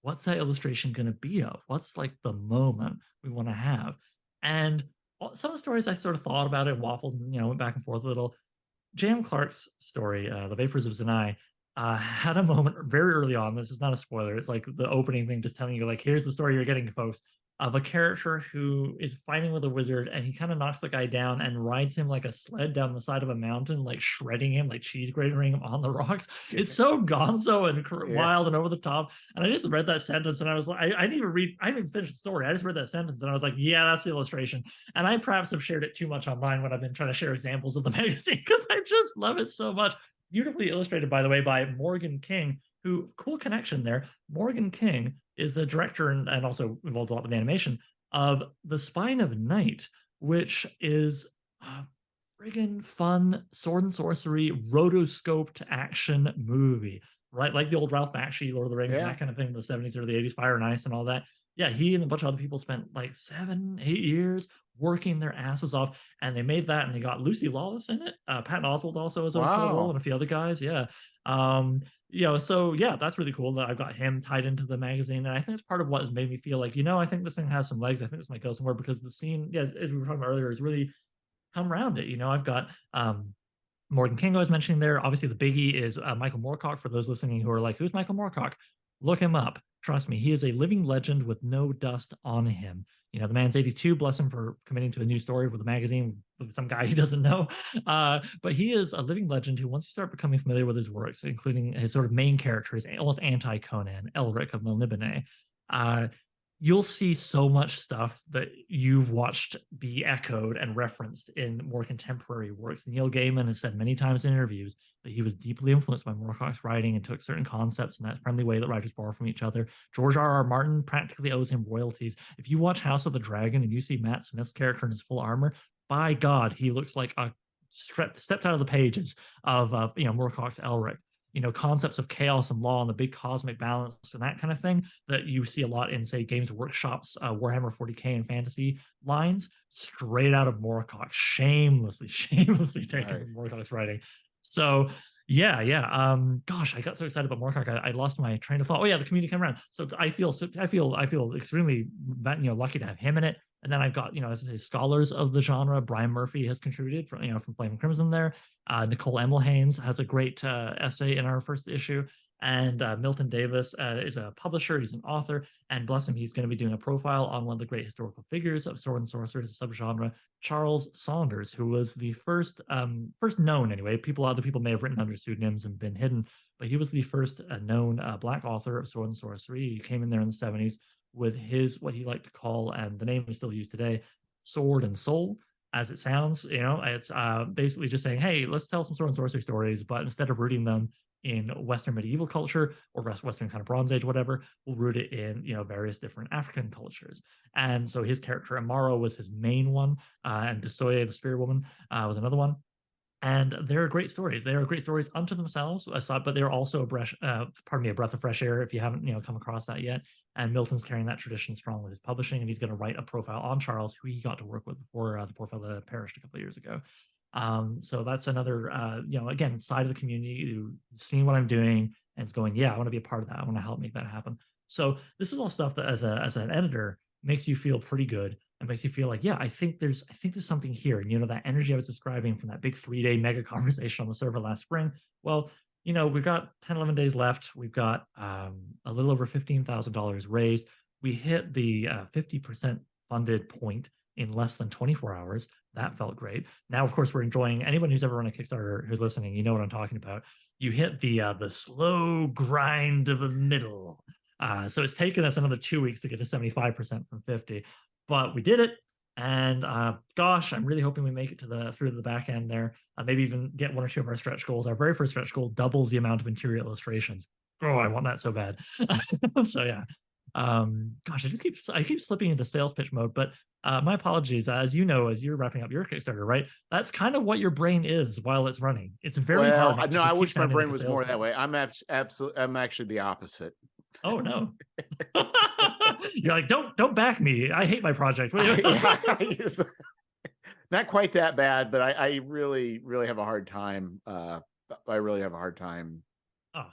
What's that illustration going to be of? What's like the moment we want to have? And some of the stories I sort of thought about it, waffled, and went back and forth a little. J.M. Clark's story, The Vapors of Zenai, had a moment very early on. This is not a spoiler. It's like the opening thing, just telling you, like, here's the story you're getting, folks, of a character who is fighting with a wizard, and he kind of knocks the guy down and rides him like a sled down the side of a mountain, like shredding him, like cheese gratering him on the rocks. It's so gonzo and wild and over the top. And I just read that sentence and I was like, I didn't even finish the story. I just read that sentence and I was like, yeah, that's the illustration. And I perhaps have shared it too much online when I've been trying to share examples of the magazine, because I just love it so much. Beautifully illustrated, by the way, by Morgan King, who, cool connection there. Morgan King is the director and also involved a lot with animation of The Spine of Night, which is friggin' fun sword and sorcery rotoscoped action movie, right? Like the old Ralph Bakshi, Lord of the Rings, and Yeah. that kind of thing in the 70s or the 80s, Fire and Ice and all that. Yeah, he and a bunch of other people spent like 7, 8 years working their asses off, and they made that, and they got Lucy Lawless in it. Patton Oswalt also has a small role, Wow. and a few other guys. Yeah. Um, so yeah, that's really cool that I've got him tied into the magazine. And I think it's part of what has made me feel like, I think this thing has some legs. I think this might go somewhere because the scene, yeah, as we were talking about earlier, is really come around it. I've got Morgan King I was mentioning there. Obviously, the biggie is Michael Moorcock. For those listening who are like, who's Michael Moorcock? Look him up. Trust me, he is a living legend with no dust on him. The man's 82. Bless him for committing to a new story for the magazine with some guy he doesn't know. But he is a living legend who, once you start becoming familiar with his works, including his sort of main character, is almost anti-Conan, Elric of Melniboné, uh, you'll see so much stuff that you've watched be echoed and referenced in more contemporary works. Neil Gaiman has said many times in interviews that he was deeply influenced by Moorcock's writing and took certain concepts in that friendly way that writers borrow from each other. George R. R. Martin practically owes him royalties. If you watch House of the Dragon and you see Matt Smith's character in his full armor, by God, he looks like a stepped out of the pages of Moorcock's Elric. Concepts of chaos and law and the big cosmic balance and that kind of thing that you see a lot in, say, Games Workshop's Warhammer 40K and fantasy lines, straight out of Moorcock, shamelessly taken Right. from Moorcock's writing. So yeah. Gosh, I got so excited about Moorcock, I lost my train of thought. Oh yeah, the community came around. So I feel extremely lucky to have him in it. And then I've got, as I say, scholars of the genre. Brian Murphy has contributed from Flame and Crimson there. Nicole Emmelhanes has a great essay in our first issue. And Milton Davis is a publisher. He's an author. And bless him, he's going to be doing a profile on one of the great historical figures of sword and sorcery as a subgenre, Charles Saunders, who was the first known, anyway. Other people may have written under pseudonyms and been hidden, but he was the first known Black author of sword and sorcery. He came in there in the 70s with his, what he liked to call, and the name is still used today, Sword and Soul. As it sounds, it's basically just saying, hey, let's tell some sword and sorcery stories, but instead of rooting them in Western medieval culture or Western kind of Bronze Age, whatever, we'll root it in, various different African cultures. And so his character Amaro was his main one, and Desoye, the Spear Woman, was another one. And they're great stories. They are great stories unto themselves, but they're also a breath of fresh air if you haven't come across that yet. And Milton's carrying that tradition strong with his publishing, and he's going to write a profile on Charles, who he got to work with before the poor fellow perished a couple of years ago. So that's another, again, side of the community who's seeing what I'm doing and it's going, yeah, I want to be a part of that. I want to help make that happen. So this is all stuff that, as an editor, makes you feel pretty good and makes you feel like, yeah, I think there's something here. And that energy I was describing from that big 3-day mega conversation on the server last spring. Well, we've got 10, 11 days left. We've got a little over $15,000 raised. We hit the 50% funded point in less than 24 hours. That felt great. Now, of course, we're enjoying, anyone who's ever run a Kickstarter who's listening, you know what I'm talking about. You hit the slow grind of the middle. So it's taken us another 2 weeks to get to 75% from 50, but we did it. And gosh, I'm really hoping we make it through to the back end there. Maybe even get one or two of our stretch goals. Our very first stretch goal doubles the amount of interior illustrations. Oh, I want that so bad. So yeah. Gosh, I keep slipping into sales pitch mode, but my apologies. As you're wrapping up your Kickstarter, right? That's kind of what your brain is while it's running. It's very hard. Well, To no, I just keep wish my sounding brain like a was more that salesman. way. I'm actually the opposite. Oh no. You're like, don't back me. I hate my project. Not quite that bad, but I really, really have a hard time. I really have a hard time Oh,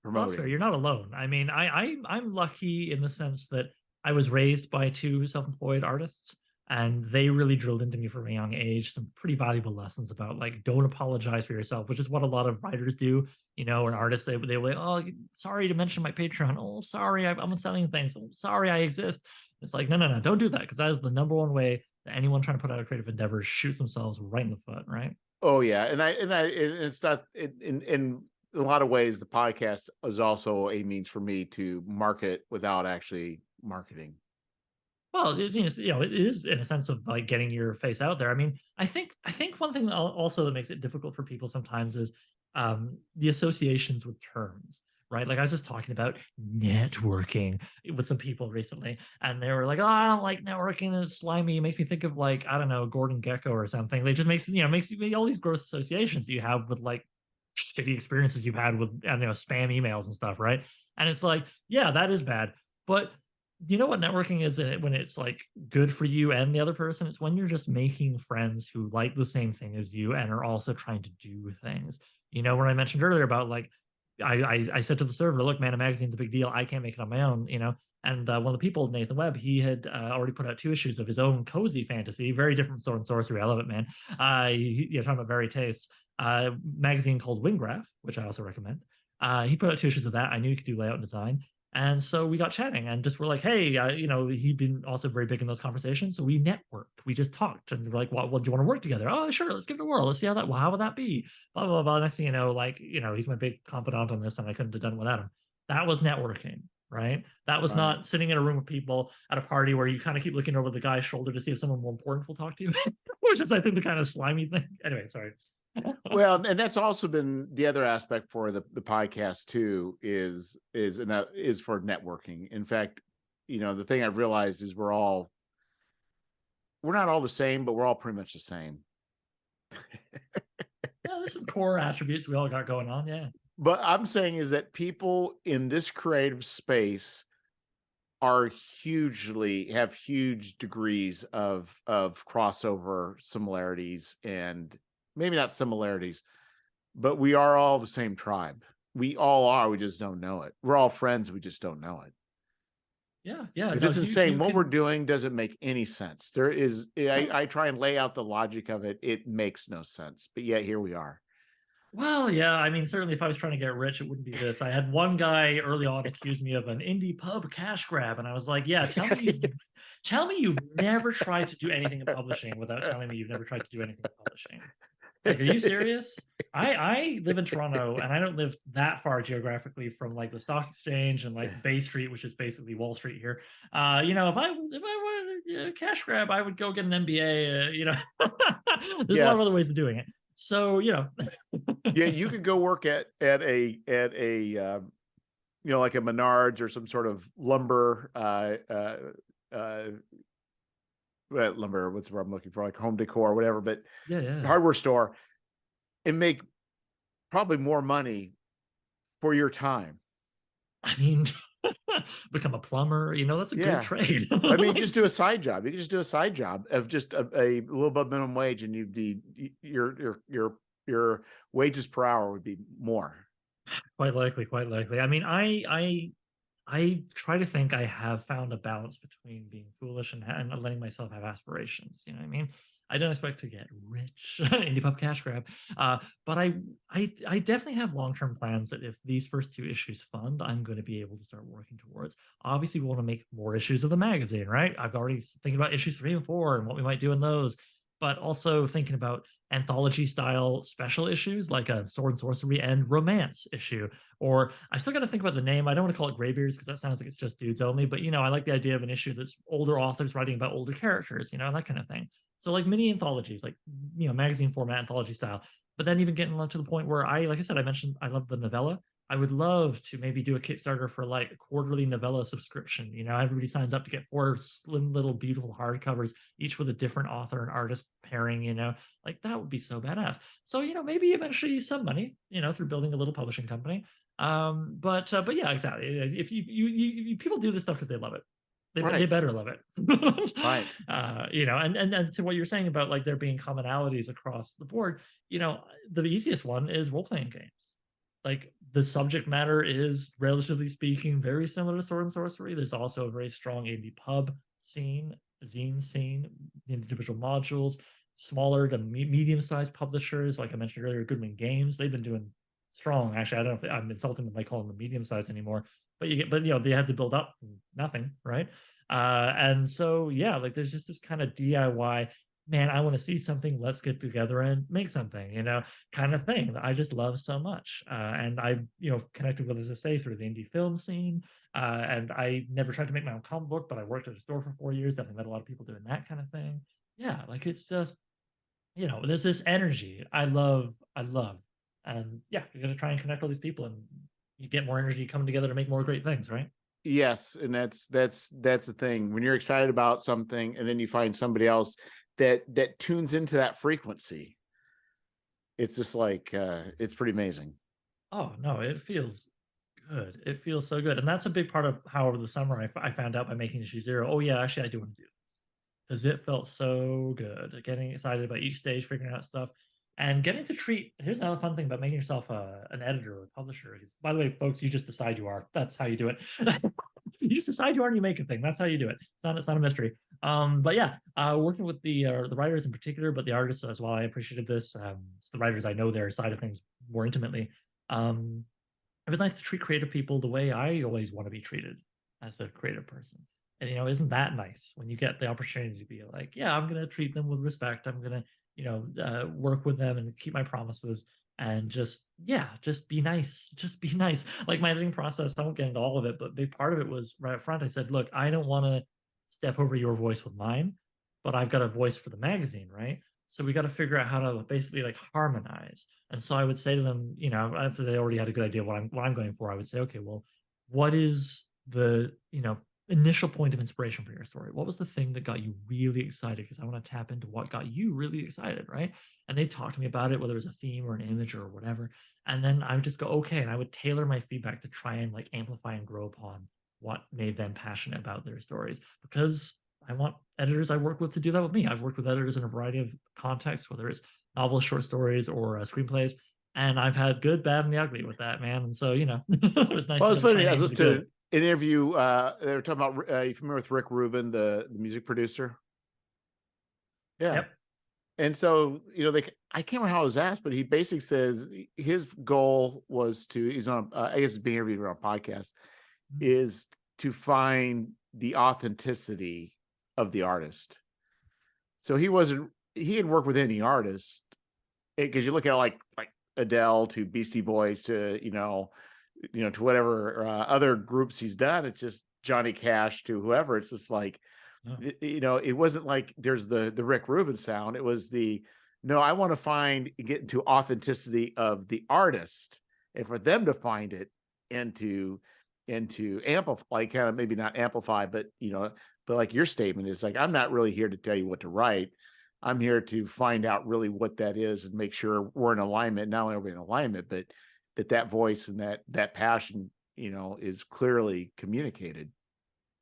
well, that's fair. promoting. You're not alone. I mean, I'm lucky in the sense that I was raised by two self-employed artists, and they really drilled into me from a young age some pretty valuable lessons about, like, don't apologize for yourself, which is what a lot of writers do. Or artists, they will like, oh, sorry to mention my Patreon. Oh, sorry, I'm selling things. Oh, sorry, I exist. It's like, no, don't do that, because that is the number one way that anyone trying to put out a creative endeavor shoots themselves right in the foot, right? Oh yeah, and it's not in a lot of ways. The podcast is also a means for me to market without actually marketing. Well, it is in a sense of like getting your face out there. I mean, I think one thing also that makes it difficult for people sometimes is the associations with terms, right? Like I was just talking about networking with some people recently, and they were like, "Oh, I don't like networking. It's slimy. It makes me think of like I don't know, Gordon Gecko or something." They just makes you all these gross associations you have with like shitty experiences you've had with I don't know spam emails and stuff, right? And it's like, yeah, that is bad, but you know what networking is when it's like good for you and the other person? It's when you're just making friends who like the same thing as you and are also trying to do things. You know, when I mentioned earlier about like I said to the server, look, man, a magazine's a big deal. I can't make it on my own, you know. And one of the people, Nathan Webb, he had already put out 2 issues of his own cozy fantasy, very different from Sword and Sorcery. I love it, man. You're talking about very tastes. Magazine called Windgraph, which I also recommend. He put out 2 issues of that. I knew he could do layout and design. And so we got chatting and just were like, hey, you know, he'd been also very big in those conversations. So we networked, we just talked and we're like, well, do you want to work together? Oh, sure. Let's give it a whirl. Let's see how that, well, how would that be? Blah, blah, blah. Next thing you know, like, you know, he's my big confidant on this and I couldn't have done without him. That was networking, right? That was Right. not sitting in a room with people at a party where you kind of keep looking over the guy's shoulder to see if someone more important will talk to you, which is, I think, the kind of slimy thing. Anyway, sorry. Well, and that's also been the other aspect for the podcast too, is for networking. In fact, you know, the thing I've realized is we're not all the same, but we're all pretty much the same. Yeah, there's some core attributes we all got going on. Yeah. But I'm saying is that people in this creative space are have huge degrees of crossover similarities, and maybe not similarities, but we are all the same tribe. We all are. We just don't know it. We're all friends. We just don't know it. Yeah, yeah. It's No, just insane. you What we're can. doing doesn't make any sense. There is, I try and lay out the logic of it. It makes no sense. But yet here we are. Well, yeah, I mean, certainly if I was trying to get rich, it wouldn't be this. I had one guy early on accuse me of an indie pub cash grab, and I was like, yeah, tell me you've never tried to do anything in publishing without telling me you've never tried to do anything in publishing. Like, are you serious? I live in Toronto and I don't live that far geographically from like the stock exchange and like Bay Street, which is basically Wall Street here. You know, if I wanted a cash grab, I would go get an MBA. You know, there's a lot of other Yes. ways of doing it. So, you know, Yeah, you could go work at a you know, like a Menards or some sort of lumber uh lumber, what's the word I'm looking for, like home decor or whatever, but yeah, yeah. hardware store, and make probably more money for your time. I mean, become a plumber, you know, that's a good Yeah. trade. I mean, Like, just do a side job. You can just do a side job of just a little above minimum wage, and you'd be your wages per hour would be more. quite likely, quite likely. I mean, I try to think I have found a balance between being foolish and letting myself have aspirations. You know what I mean? I don't expect to get rich, indie pub cash grab, but I definitely have long term plans that if these first 2 issues fund, I'm going to be able to start working towards. Obviously, we want to make more issues of the magazine, right? I've already thinking about issues 3 and 4 and what we might do in those, but also thinking about anthology style special issues like a Sword and Sorcery and romance issue. Or I still got to think about the name. I don't want to call it Graybeards because that sounds like it's just dudes only. But you know, I like the idea of an issue that's older authors writing about older characters. You know, that kind of thing. So like mini anthologies, like you know, magazine format anthology style. But then even getting to the point where like I said, I mentioned I love the novella. I would love to maybe do a Kickstarter for like a quarterly novella subscription. You know, everybody signs up to get 4 slim little beautiful hardcovers, each with a different author and artist pairing. You know, like that would be so badass. So you know, maybe eventually some money, you know, through building a little publishing company. But yeah, exactly. If you people do this stuff because they love it, they Right. better love it. Right. You know, and to what you're saying about like there being commonalities across the board, you know, the easiest one is role playing games. Like the subject matter is relatively speaking very similar to Sword and Sorcery. There's also a very strong indie pub scene, zine scene, individual modules, smaller to medium-sized publishers, like I mentioned earlier, Goodman Games. They've been doing strong. Actually, I don't know if I'm insulting them by calling them medium size anymore, but you know, they had to build up from nothing, right? And so yeah, like there's just this kind of DIY, man, I want to see something, let's get together and make something, you know, kind of thing that I just love so much. And I've, you know, connected with, as I say, through the indie film scene. And I never tried to make my own comic book, but I worked at a store for 4 years. Definitely met a lot of people doing that kind of thing. Yeah, like it's just, you know, there's this energy I love. And yeah, you're gonna try and connect all these people and you get more energy coming together to make more great things, right? Yes, and that's the thing. When you're excited about something and then you find somebody else that tunes into that frequency, it's just like it's pretty amazing. Oh no, it feels good. It feels so good, and that's a big part of how over the summer I found out by making issue 0. Oh yeah, actually I do want to do this because it felt so good. Getting excited about each stage, figuring out stuff, and getting to treat. Here's another fun thing about making yourself an editor or a publisher. By the way, folks, you just decide you are. That's how you do it. You just decide you are and you make a thing. That's how you do it. It's not a mystery. But yeah, working with the writers in particular, but the artists as well. I appreciated this. It's the writers, I know their side of things more intimately. Um, it was nice to treat creative people the way I always want to be treated as a creative person. And isn't that nice when you get the opportunity to be like, yeah, I'm gonna treat them with respect. I'm gonna, work with them and keep my promises and just be nice. Just be nice. Like my editing process, I won't get into all of it, but a big part of it was right up front. I said, look, I don't want to step over your voice with mine, but I've got a voice for the magazine, right? So we got to figure out how to basically like harmonize. And so I would say to them, after they already had a good idea of what I'm going for, I would say, okay, well, what is the, initial point of inspiration for your story? What was the thing that got you really excited? Because I want to tap into what got you really excited, right? And they talked to me about it, whether it was a theme or an image or whatever. And then I would just go, okay, and I would tailor my feedback to try and like amplify and grow upon what made them passionate about their stories. Because I want editors I work with to do that with me. I've worked with editors in a variety of contexts, whether it's novels, short stories, or screenplays, and I've had good, bad, and the ugly with that, man. And so, it was nice Well, to it's them try funny. and I was aim for the listening to good. an interview. They were talking about. You familiar with Rick Rubin, the music producer? Yeah. Yep. And so, I can't remember how it was asked, but he basically says his goal was to. He's on. I guess he's being interviewed on a podcast. Is to find the authenticity of the artist. So he wasn't. He had worked with any artist because you look at like Adele to Beastie Boys to to whatever other groups he's done. It's just Johnny Cash to whoever. It's just like, it wasn't like there's the Rick Rubin sound. It was no, I want to get into authenticity of the artist and for them to find it and to amplify, like kind of maybe not amplify, but but like your statement is like, I'm not really here to tell you what to write. I'm here to find out really what that is and make sure we're in alignment. Not only are we in alignment, but that voice and that passion, is clearly communicated.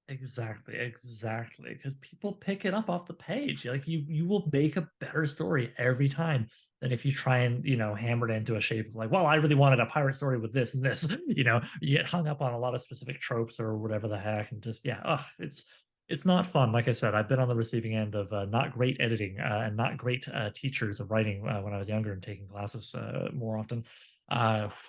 Exactly. Because people pick it up off the page. Like you will make a better story every time than if you try and hammer it into a shape of like, well, I really wanted a pirate story with this and this. You get hung up on a lot of specific tropes or whatever the heck, and just it's not fun. Like I said, I've been on the receiving end of not great editing and not great teachers of writing when I was younger and taking classes more often.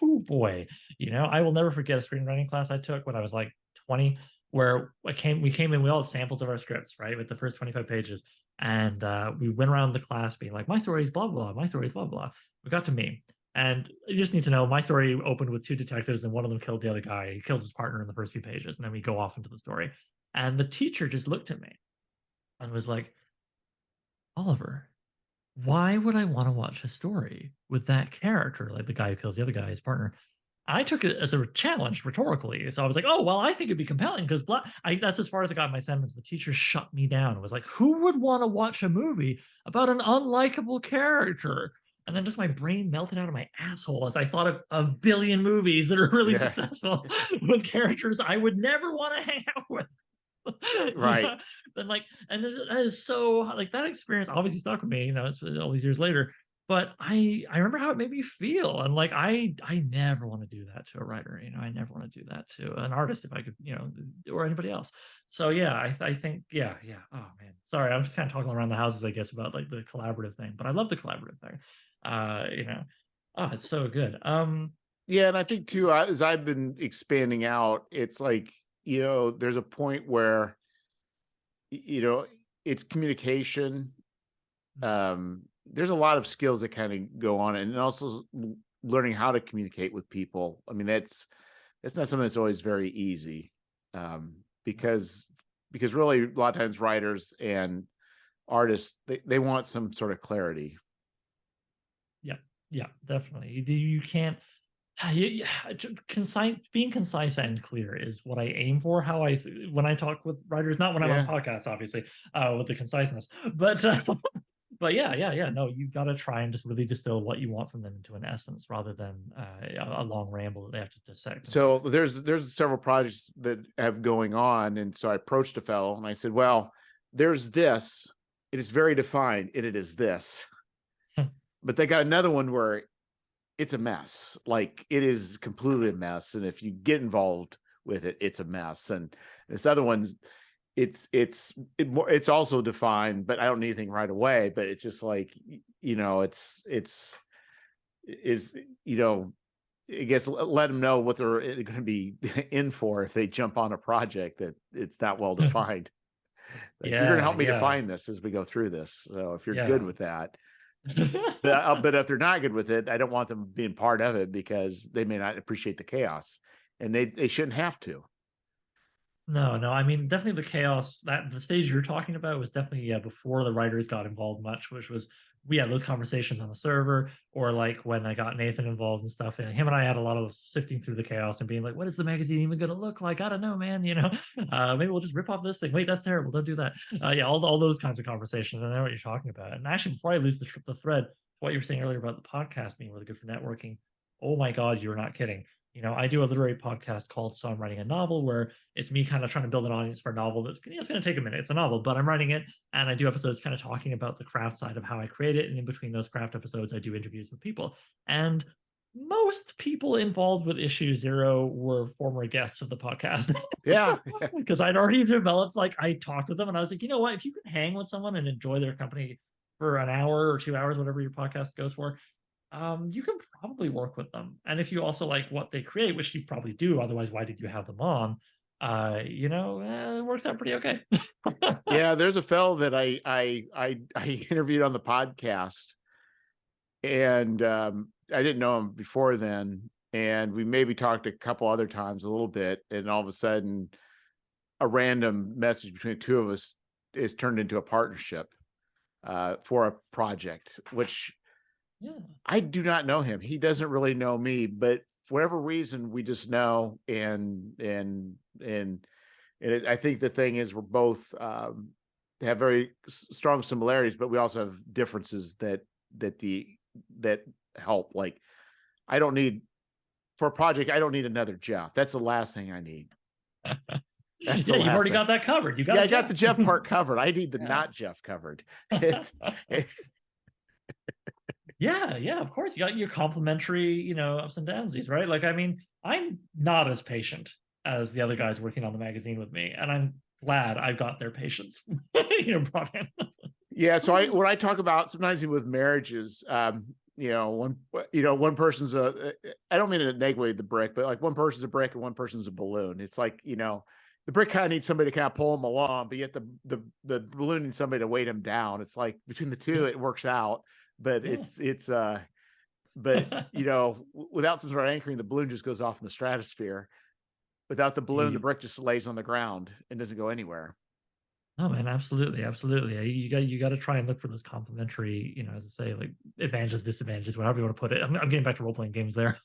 Boy, I will never forget a screenwriting class I took when I was like 20, where we came in, we all had samples of our scripts, right, with the first 25 pages, and we went around the class being like, my story is blah blah, my story is blah blah. We got to me, and you just need to know my story opened with two detectives, and one of them killed the other guy. He killed his partner in the first few pages, and then we go off into the story. And the teacher just looked at me and was like, Oliver, why would I want to watch a story with that character, like the guy who kills the other guy, his partner? I took it as a challenge rhetorically. So I was like, oh, well, I think it'd be compelling because that's as far as I got in my sentence. The teacher shut me down. It was like, who would want to watch a movie about an unlikable character? And then just my brain melted out of my asshole as I thought of a billion movies that are really Yeah. successful with characters I would never want to hang out with. Right. Then like, and that is so like that experience obviously stuck with me. It's all these years later. But I remember how it made me feel, and like I never want to do that to a writer. I never want to do that to an artist if I could, or anybody else. So yeah, I think yeah. Oh man, sorry, I'm just kind of talking around the houses, I guess, about like the collaborative thing. But I love the collaborative thing. Oh, it's so good. Yeah, and I think too, as I've been expanding out, it's like there's a point where it's communication. There's a lot of skills that kind of go on, and also learning how to communicate with people. I mean, that's not something that's always very easy, because really a lot of times writers and artists they want some sort of clarity. Yeah, definitely. You can't Concise, being concise and clear is what I aim for. How when I talk with writers, not when I'm on Yeah. podcasts, obviously, with the conciseness, but but yeah. No, you've got to try and just really distill what you want from them into an essence, rather than a long ramble that they have to dissect. So there's several projects that have going on, and so I approached a fellow and I said, well, there's this, it is very defined, and it is this, but they got another one where it's a mess. Like, it is completely a mess, and if you get involved with it, it's a mess. And this other one's it's also defined, but I don't need anything right away. But it's just like, it's is I guess let them know what they're going to be in for if they jump on a project that it's not well defined. Like, you're going to help me Yeah, define this as we go through this. So if you're good yeah. with that, but if they're not good with it, I don't want them being part of it, because they may not appreciate the chaos, and they shouldn't have to. No. I mean, definitely the chaos that the stage you're talking about was definitely before the writers got involved much, which was we had those conversations on the server, or like when I got Nathan involved and stuff, and him and I had a lot of sifting through the chaos and being like, "What is the magazine even going to look like? I don't know, man. Maybe we'll just rip off this thing. Wait, that's terrible. Don't do that." Yeah, all those kinds of conversations. I know what you're talking about. And actually, before I lose the thread, what you were saying earlier about the podcast being really good for networking. Oh my God, you're not kidding. I do a literary podcast called So I'm Writing a Novel, where it's me kind of trying to build an audience for a novel that's it's going to take a minute. It's a novel, but I'm writing it, and I do episodes kind of talking about the craft side of how I create it. And in between those craft episodes, I do interviews with people. And most people involved with issue 0 were former guests of the podcast. Yeah. Because I'd already developed, like, I talked with them and I was like, you know what, if you can hang with someone and enjoy their company for an hour or 2 hours, whatever your podcast goes for, you can probably work with them. And if you also like what they create, which you probably do, otherwise, why did you have them on? It works out pretty okay. Yeah, there's a fellow that I interviewed on the podcast, and I didn't know him before then, and we maybe talked a couple other times a little bit, and all of a sudden, a random message between the two of us is turned into a partnership for a project, which Yeah. I do not know him. He doesn't really know me, but for whatever reason, we just know. I think the thing is, we're both have very strong similarities, but we also have differences that help. Like, I don't need for a project. I don't need another Jeff. That's the last thing I need. That's the Yeah, you've last already thing. got that covered. You got Yeah, a I got the Jeff. Jeff part covered. I need the Yeah. not Jeff covered. It's, Yeah, of course. You got your complimentary, ups and downsies, right? Like, I mean, I'm not as patient as the other guys working on the magazine with me, and I'm glad I've got their patience, brought in. Yeah, so what I talk about sometimes with marriages, one person's I don't mean to negate the brick, but like, one person's a brick and one person's a balloon. It's like, the brick kind of needs somebody to kind of pull him along, but yet the balloon needs somebody to weight him down. It's like, between the two, Yeah. it works out, but Yeah. but without some sort of anchoring, the balloon just goes off in the stratosphere. Without the balloon, the You- brick just lays on the ground and doesn't go anywhere. Oh man, absolutely. You got to try and look for those complementary, as I say, like advantages, disadvantages, whatever you want to put it. I'm getting back to role playing games there.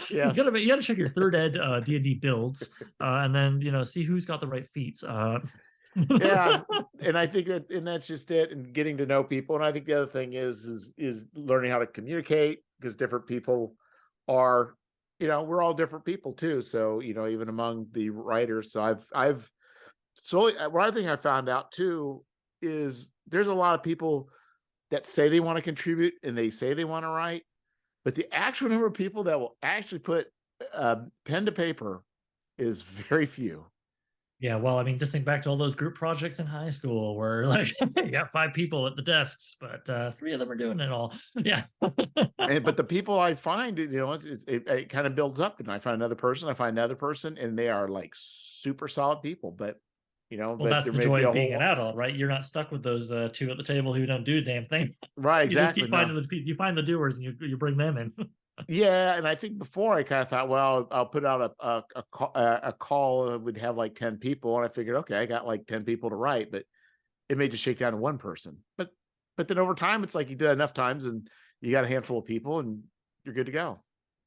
Yes. You got to check your third ed D&D builds, and then see who's got the right feats. Yeah, and I think that's just it, and getting to know people. And I think the other thing is learning how to communicate, because different people are, we're all different people too. So, even among the writers. So I've slowly, what I think I found out too is there's a lot of people that say they want to contribute and they say they want to write, but the actual number of people that will actually put pen to paper is very few. Yeah, well, I mean, just think back to all those group projects in high school where, like, you got 5 people at the desks, but 3 of them are doing it all. Yeah. But the people I find, it kind of builds up, and I find another person, and they are like super solid people. But Well, that's there the may be joy a of being an whole adult, right? You're not stuck with those 2 at the table who don't do a damn thing. right, You just exactly. keep No, finding you find the doers and you bring them in. yeah, and I think before I kind of thought, well, I'll put out a call that would have like 10 people, and I figured, okay, I got like 10 people to write, but it may just shake down to one person. But then over time, it's like, you do it enough times, and you got a handful of people, and you're good to go.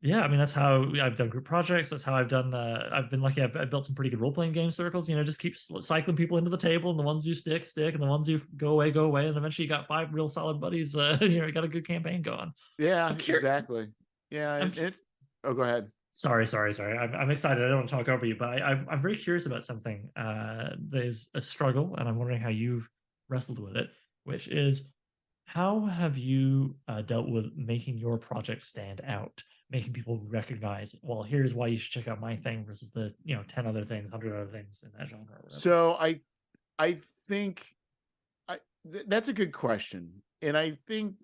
Yeah, I mean, that's how I've done group projects. That's how I've done. I've been lucky. I've built some pretty good role playing game circles. Just keep cycling people into the table, and the ones who stick, and the ones who go away, and eventually you got 5 real solid buddies. You got a good campaign going. Yeah, I'm curious. exactly. Yeah, I'm it's. Oh, go ahead. sorry. I'm excited. I don't want to talk over you, but I'm very curious about something. There's a struggle, and I'm wondering how you've wrestled with it, which is how have you dealt with making your project stand out, making people recognize, well, here's why you should check out my thing versus the 10 other things, 100 other things in that genre or whatever. So I think that's a good question, and I think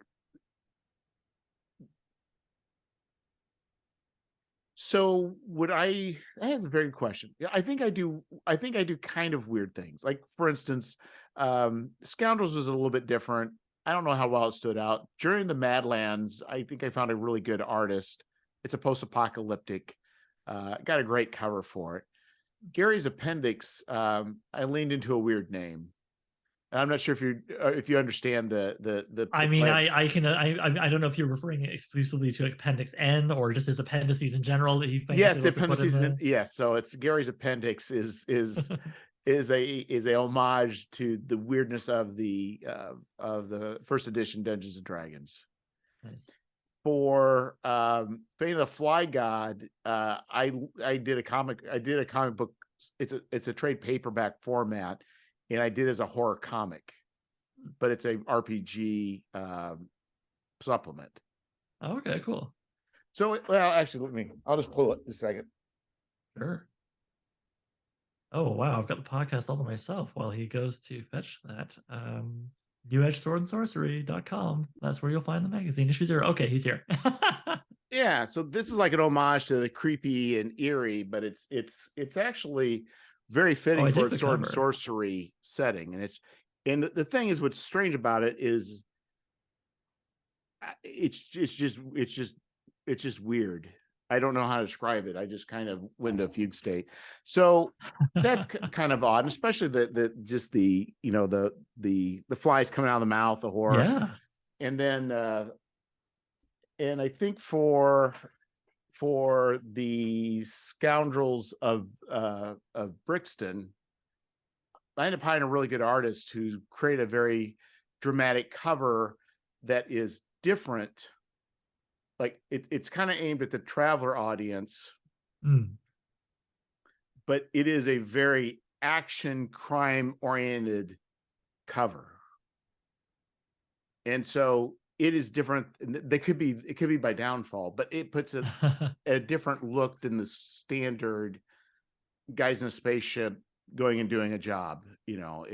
so. That is a very good question. Yeah, I think I do. I think I do kind of weird things. Like, for instance, Scoundrels was a little bit different. I don't know how well it stood out. During the Madlands, I think I found a really good artist. It's a post-apocalyptic. Got a great cover for it. Gary's Appendix, I leaned into a weird name. And I'm not sure if you understand the I mean, play. I don't know if you're referring exclusively to Appendix N or just his appendices in general that he famously Yes, the loved to put in appendices. the. Yes, so it's Gary's Appendix is a homage to the weirdness of the first edition Dungeons and Dragons. Nice. For Fate of the Fly God, I did a comic book. It's a trade paperback format, and I did as a horror comic, but it's a RPG supplement. Oh, okay, cool. So, well, actually, I'll just pull it a second. Sure. Oh wow, I've got the podcast all to myself while he goes to fetch that. Swordandsorcery.com. That's where you'll find the magazine. Issue 0. Okay, he's here. Yeah, so this is like an homage to the creepy and eerie, but it's actually very Oh, fitting I for dig its the sword and cover. sorcery setting. And the thing is, what's strange about it is it's just weird. I don't know how to describe it. I just kind of went into a fugue state. So that's kind of odd, especially the flies coming out of the mouth, the horror, Yeah. and then and I think for the Scoundrels of Brixton, I ended up hiring a really good artist who created a very dramatic cover that is different. Like it's kind of aimed at the traveler audience, but it is a very action crime oriented cover. And so it is different. It could be by Downfall, but it puts a different look than the standard guys in a spaceship going and doing a job. Well,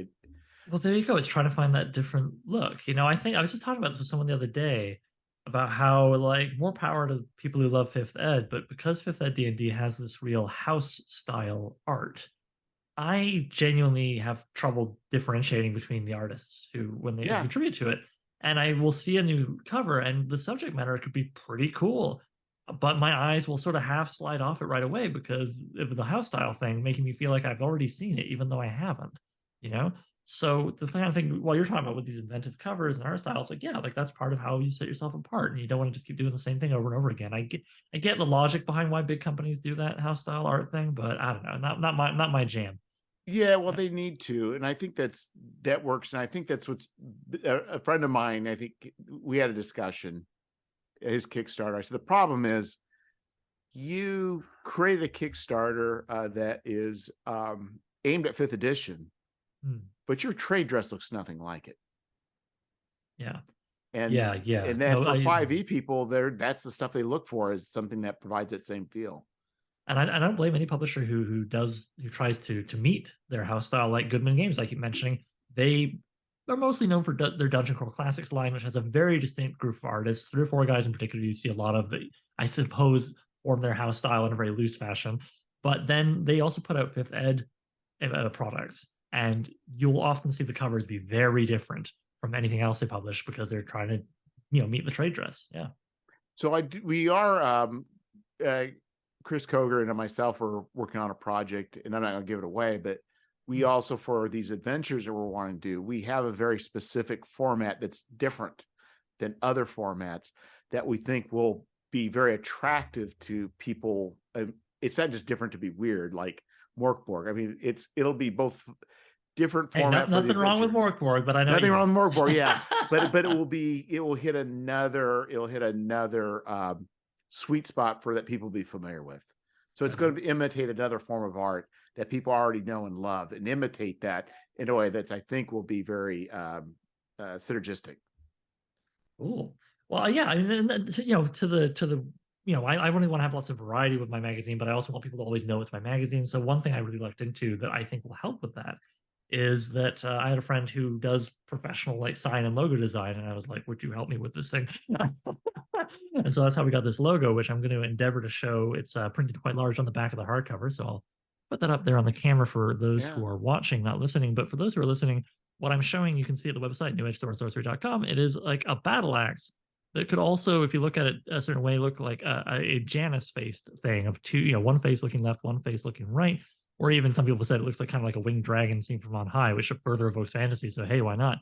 there you go. It's trying to find that different look. I think I was just talking about this with someone the other day about how, like, more power to people who love Fifth Ed, but because Fifth Ed D&D has this real house style art, I genuinely have trouble differentiating between the artists who, when they Yeah. contribute to it, and I will see a new cover and the subject matter could be pretty cool, but my eyes will sort of half slide off it right away because of the house style thing, making me feel like I've already seen it, even though I haven't, you know? So the kind of thing while you're talking about with these inventive covers and art styles, like, yeah, like that's part of how you set yourself apart, and you don't want to just keep doing the same thing over and over again. I get the logic behind why big companies do that house style art thing, but I don't know, not my jam. Yeah, well, they need to, and I think that works, and I think that's what's a friend of mine. I think we had a discussion. His Kickstarter. I said the problem is you created a Kickstarter that is aimed at 5th edition, but your trade dress looks nothing like it. Yeah. And Yeah. and that's for 5e people. That's the stuff they look for, is something that provides that same feel. And I don't blame any publisher who tries to meet their house style, like Goodman Games, I keep mentioning. They are mostly known for their Dungeon Crawl Classics line, which has a very distinct group of artists, 3 or 4 guys in particular. You see a lot of the, I suppose, form their house style in a very loose fashion. But then they also put out Fifth Ed products, and you'll often see the covers be very different from anything else they publish because they're trying to, meet the trade dress. Yeah. So we are Chris Koger and myself are working on a project, and I'm not going to give it away, but we also, for these adventures that we're wanting to do, we have a very specific format that's different than other formats that we think will be very attractive to people. It's not just different to be weird, like Morkborg. I mean, it'll be both different Hey, format for the nothing wrong with adventure. Morkborg, but I know Nothing wrong with Morkborg, yeah. But it will hit another sweet spot for that people be familiar with. So it's going to imitate another form of art that people already know and love, and imitate that in a way that I think will be very synergistic. Cool. Well, yeah, I mean, to the I really want to have lots of variety with my magazine, but I also want people to always know it's my magazine. So one thing I really looked into that I think will help with that is that I had a friend who does professional like sign and logo design, and I was like, "Would you help me with this thing?" And so that's how we got this logo, which I'm going to endeavor to show. It's printed quite large on the back of the hardcover, so I'll put that up there on the camera for those who are watching, not listening. But for those who are listening, what I'm showing, you can see at the website, newedgeswordandsorcery.com. It is like a battle axe that could also, if you look at it a certain way, look like a Janus faced thing of two, one face looking left, one face looking right. Or even some people said it looks like kind of like a winged dragon seen from on high, which further evokes fantasy. So hey, why not?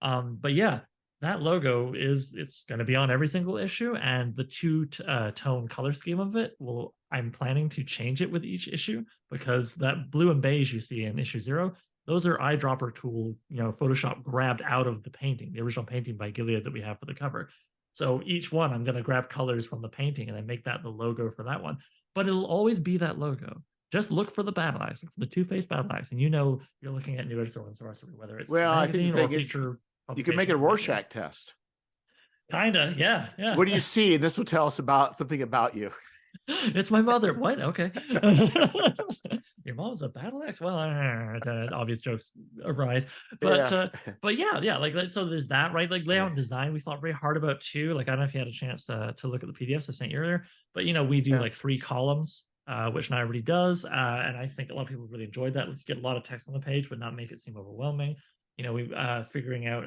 But yeah, that logo it's going to be on every single issue, and the two-tone color scheme of it I'm planning to change it with each issue, because that blue and beige you see in issue 0, those are eyedropper tool, Photoshop grabbed out of the painting, the original painting by Gilead that we have for the cover. So each one I'm going to grab colors from the painting and then make that the logo for that one. But it'll always be that logo. Just look for the battle axe, look for the two-faced battle axe, and you're looking at New Age Sword and Sorcery, whether it's I think the thing is, you can make it a Rorschach test. Kinda, yeah. What do you see? This will tell us about something about you. It's my mother. What? Okay. Your mom's a battle axe. Well, obvious jokes arise, but yeah. Like so, there's that, right? Like layout and design, we thought very hard about too. Like I don't know if you had a chance to look at the PDFs I sent you earlier, but we do like 3 columns, which not everybody does, and I think a lot of people really enjoyed that. Let's get a lot of text on the page, but not make it seem overwhelming. We figuring out,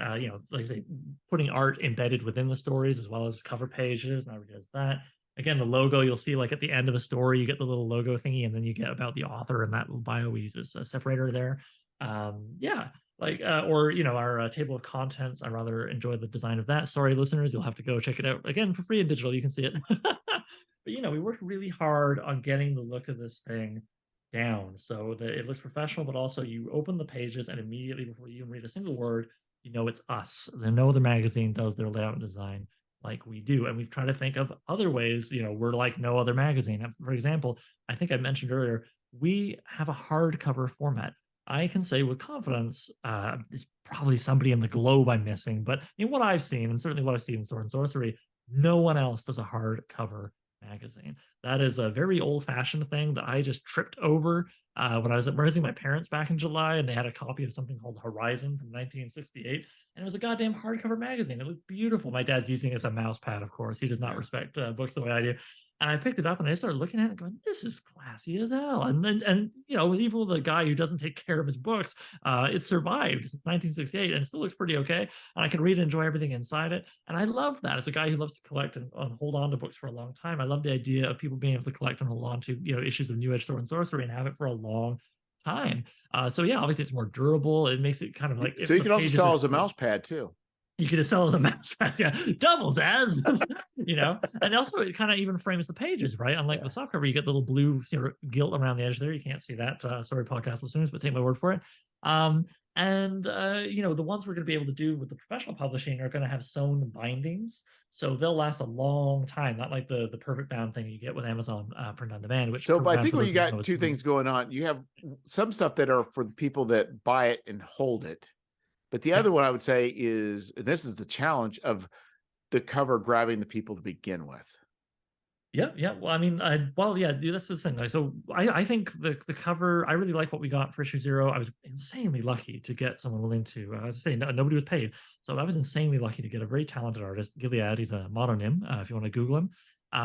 like I say, putting art embedded within the stories as well as cover pages. Now does that. Again, the logo, you'll see like at the end of a story, you get the little logo thingy, and then you get about the author, and that little bio we use as a separator there. Our table of contents, I rather enjoy the design of that. Sorry, listeners, you'll have to go check it out again for free in digital. You can see it. But we worked really hard on getting the look of this thing down so that it looks professional, but also you open the pages and immediately before you even read a single word, it's us. No other magazine does their layout and design like we do. And we've tried to think of other ways, we're like no other magazine. For example, I think I mentioned earlier, we have a hardcover format. I can say with confidence, there's probably somebody in the globe I'm missing, but in what I've seen, and certainly what I've seen in Sword and Sorcery, no one else does a hardcover magazine. That is a very old-fashioned thing that I just tripped over when I was visiting my parents back in July, and they had a copy of something called Horizon from 1968, and it was a goddamn hardcover magazine. It looked beautiful. My dad's using it as a mouse pad, of course. He does not respect books the way I do. And I picked it up and I started looking at it going, this is classy as hell. And even with the guy who doesn't take care of his books, it survived since 1968 and it still looks pretty okay. And I can read and enjoy everything inside it. And I love that. As a guy who loves to collect and hold on to books for a long time, I love the idea of people being able to collect and hold on to, issues of New Age Sword and Sorcery and have it for a long time. So yeah, obviously it's more durable. It makes it kind of like, so you can also sell as a mouse pad too. You could sell as a mouse pad, yeah, doubles as, and also it kind of even frames the pages, right? Unlike the softcover, you get the little blue gilt around the edge there. You can't see that, sorry, podcast listeners, but take my word for it. The ones we're going to be able to do with the professional publishing are going to have sewn bindings, so they'll last a long time, not like the perfect bound thing you get with Amazon print on demand. But I think you got 2 things going on. You have some stuff that are for the people that buy it and hold it. But the other one I would say is, and this is the challenge of the cover grabbing the people to begin with. Yeah. Well, I mean, that's the thing. Like, so I think the cover, I really like what we got for issue 0. I was insanely lucky to get someone willing to, as I say, nobody was paid. So I was insanely lucky to get a very talented artist, Gilead. He's a mononym, if you want to Google him.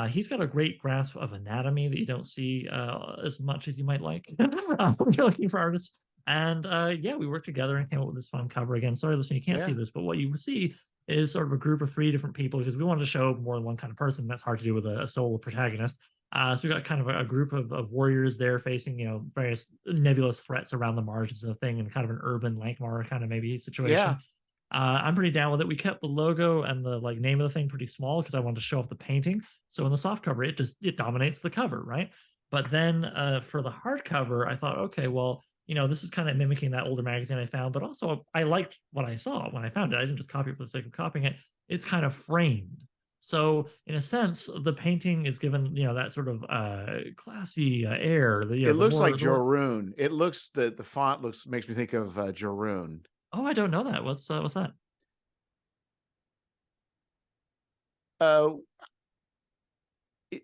He's got a great grasp of anatomy that you don't see as much as you might like when you're looking for artists. And we worked together and came up with this fun cover. Again, sorry, listen, you can't see this, but what you see is sort of a group of 3 different people, because we wanted to show more than one kind of person. That's hard to do with a solo protagonist. So we got kind of a group of warriors there facing, various nebulous threats around the margins of the thing, and kind of an urban Lankmar kind of maybe situation. I'm pretty down with it. We kept the logo and the like name of the thing pretty small because I wanted to show off the painting. So in the soft cover, it dominates the cover, right? But then for the hardcover, I thought, okay, well, this is kind of mimicking that older magazine I found, but also I liked what I saw when I found it. I didn't just copy it for the sake of copying it. It's kind of framed. So in a sense, the painting is given, that sort of classy air. It The looks like more. Joroon. It looks the font makes me think of Joroon. Oh, I don't know that. What's that? Uh,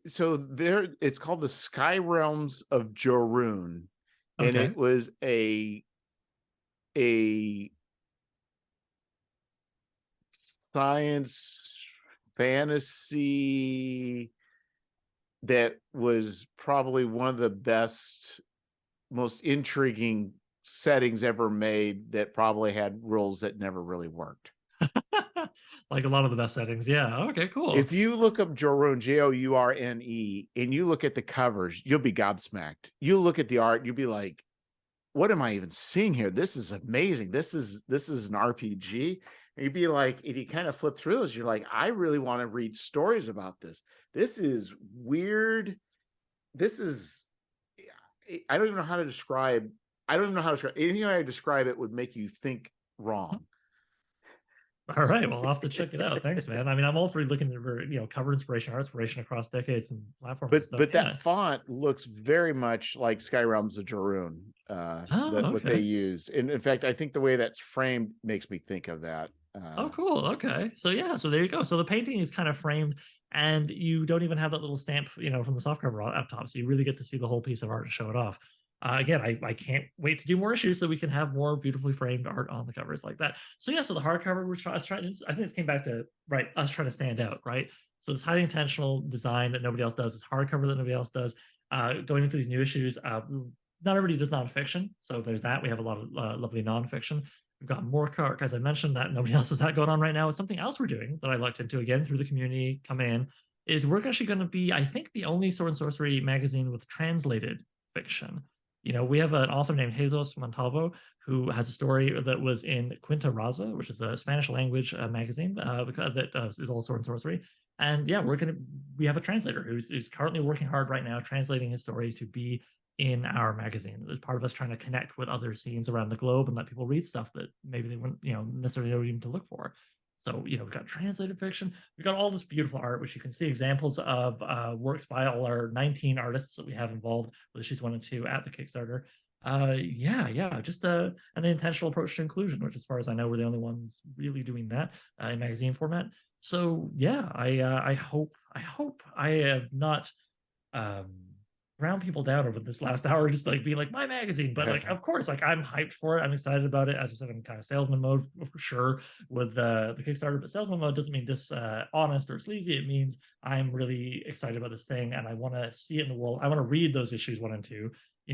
so there, it's called the Sky Realms of Joroon, and Okay. it was a science fantasy that was probably one of the best, most intriguing settings ever made, that probably had rules that never really worked. Like a lot of the best settings. Yeah. Okay, cool. If you look up Joroon, Journe, and you look at the covers, you'll be gobsmacked. You look at the art, you'll be like, what am I even seeing here? This is amazing. This is an RPG. And you'd be like, if you kind of flip through those, you're like, I really want to read stories about this. This is weird. This is, I don't even know how to describe. I don't even know how to describe. Anything I describe it would make you think wrong. All right. Well, I'll have to check it out. Thanks, man. I mean, I'm all for looking for, cover inspiration, art inspiration across decades and platforms and stuff. But Yeah. that font looks very much like Sky Realms of Joroon, Oh, what they okay. use. And in fact, I think the way that's framed makes me think of that. Oh, cool. Okay. So yeah, so there you go. So the painting is kind of framed and you don't even have that little stamp, from the softcover up top. So you really get to see the whole piece of art and show it off. Again, I can't wait to do more issues so we can have more beautifully framed art on the covers like that. So yeah, so the hardcover was trying. I think this came back to us trying to stand out, right? So it's highly intentional design that nobody else does. It's hardcover that nobody else does. Going into these new issues, not everybody does nonfiction, so there's that. We have a lot of lovely nonfiction. We've got more Kark, as I mentioned, that nobody else has that going on right now. It's something else we're doing that I looked into again through the community, come in, is we're actually going to be, I think, the only Sword and Sorcery magazine with translated fiction. We have an author named Jesus Montalvo who has a story that was in Quinta Raza, which is a Spanish language magazine that is all Sword and Sorcery. And yeah, we have a translator who's currently working hard right now, translating his story to be in our magazine. As part of us trying to connect with other scenes around the globe and let people read stuff that maybe they wouldn't, necessarily know even to look for. So, we've got translated fiction. We've got all this beautiful art, which you can see examples of works by all our 19 artists that we have involved with issues 1 and 2 at the Kickstarter. Yeah, just an intentional approach to inclusion, which, as far as I know, we're the only ones really doing that in magazine format. So yeah, I hope I have not ground people down over this last hour, just like being like my magazine. But like, of course, like I'm hyped for it. I'm excited about it. As I said, I'm kind of salesman mode for sure with the Kickstarter, but salesman mode doesn't mean dishonest or sleazy. It means I'm really excited about this thing and I want to see it in the world. I want to read those issues 1 and 2.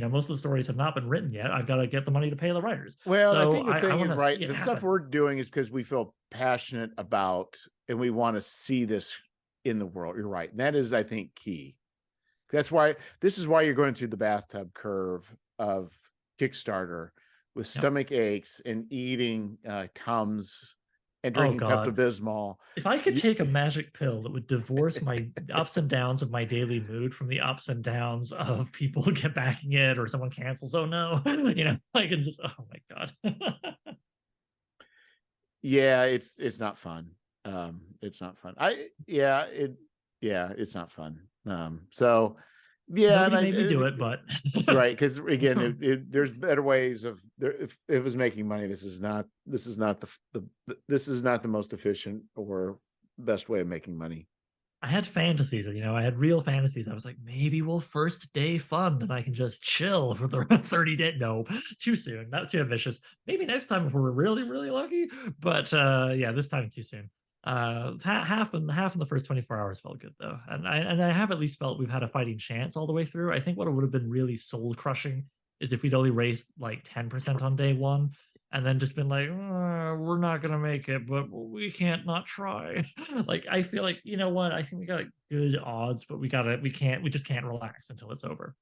Most of the stories have not been written yet. I've got to get the money to pay the writers. Well, I So think the I thing want is, to right, see it the stuff happen. we're doing is because we feel passionate about and we want to see this in the world. You're right. And that is, I think, key. This is why you're going through the bathtub curve of Kickstarter with stomach aches and eating Tums and Oh drinking God. Pepto-Bismol. If I could take a magic pill that would divorce my ups and downs of my daily mood from the ups and downs of people get backing it or someone cancels, oh no, I can just, oh my God. Yeah, it's not fun. It's not fun. It's not fun. So yeah, Nobody made me do it, but right, because again, there's better ways of if it was making money. This is not the most efficient or best way of making money. I had fantasies, I had real fantasies. I was like, maybe we'll first day fund and I can just chill for the 30 days. No, too soon. Not too ambitious. Maybe next time if we're really, really lucky. But yeah, this time too soon. Half in the first 24 hours felt good though. And I have at least felt we've had a fighting chance all the way through. I think what would have been really soul crushing is if we'd only raised like 10% on day one and then just been like, we're not gonna make it, but we can't not try. Like I feel like, what? I think we got good odds, but we just can't relax until it's over.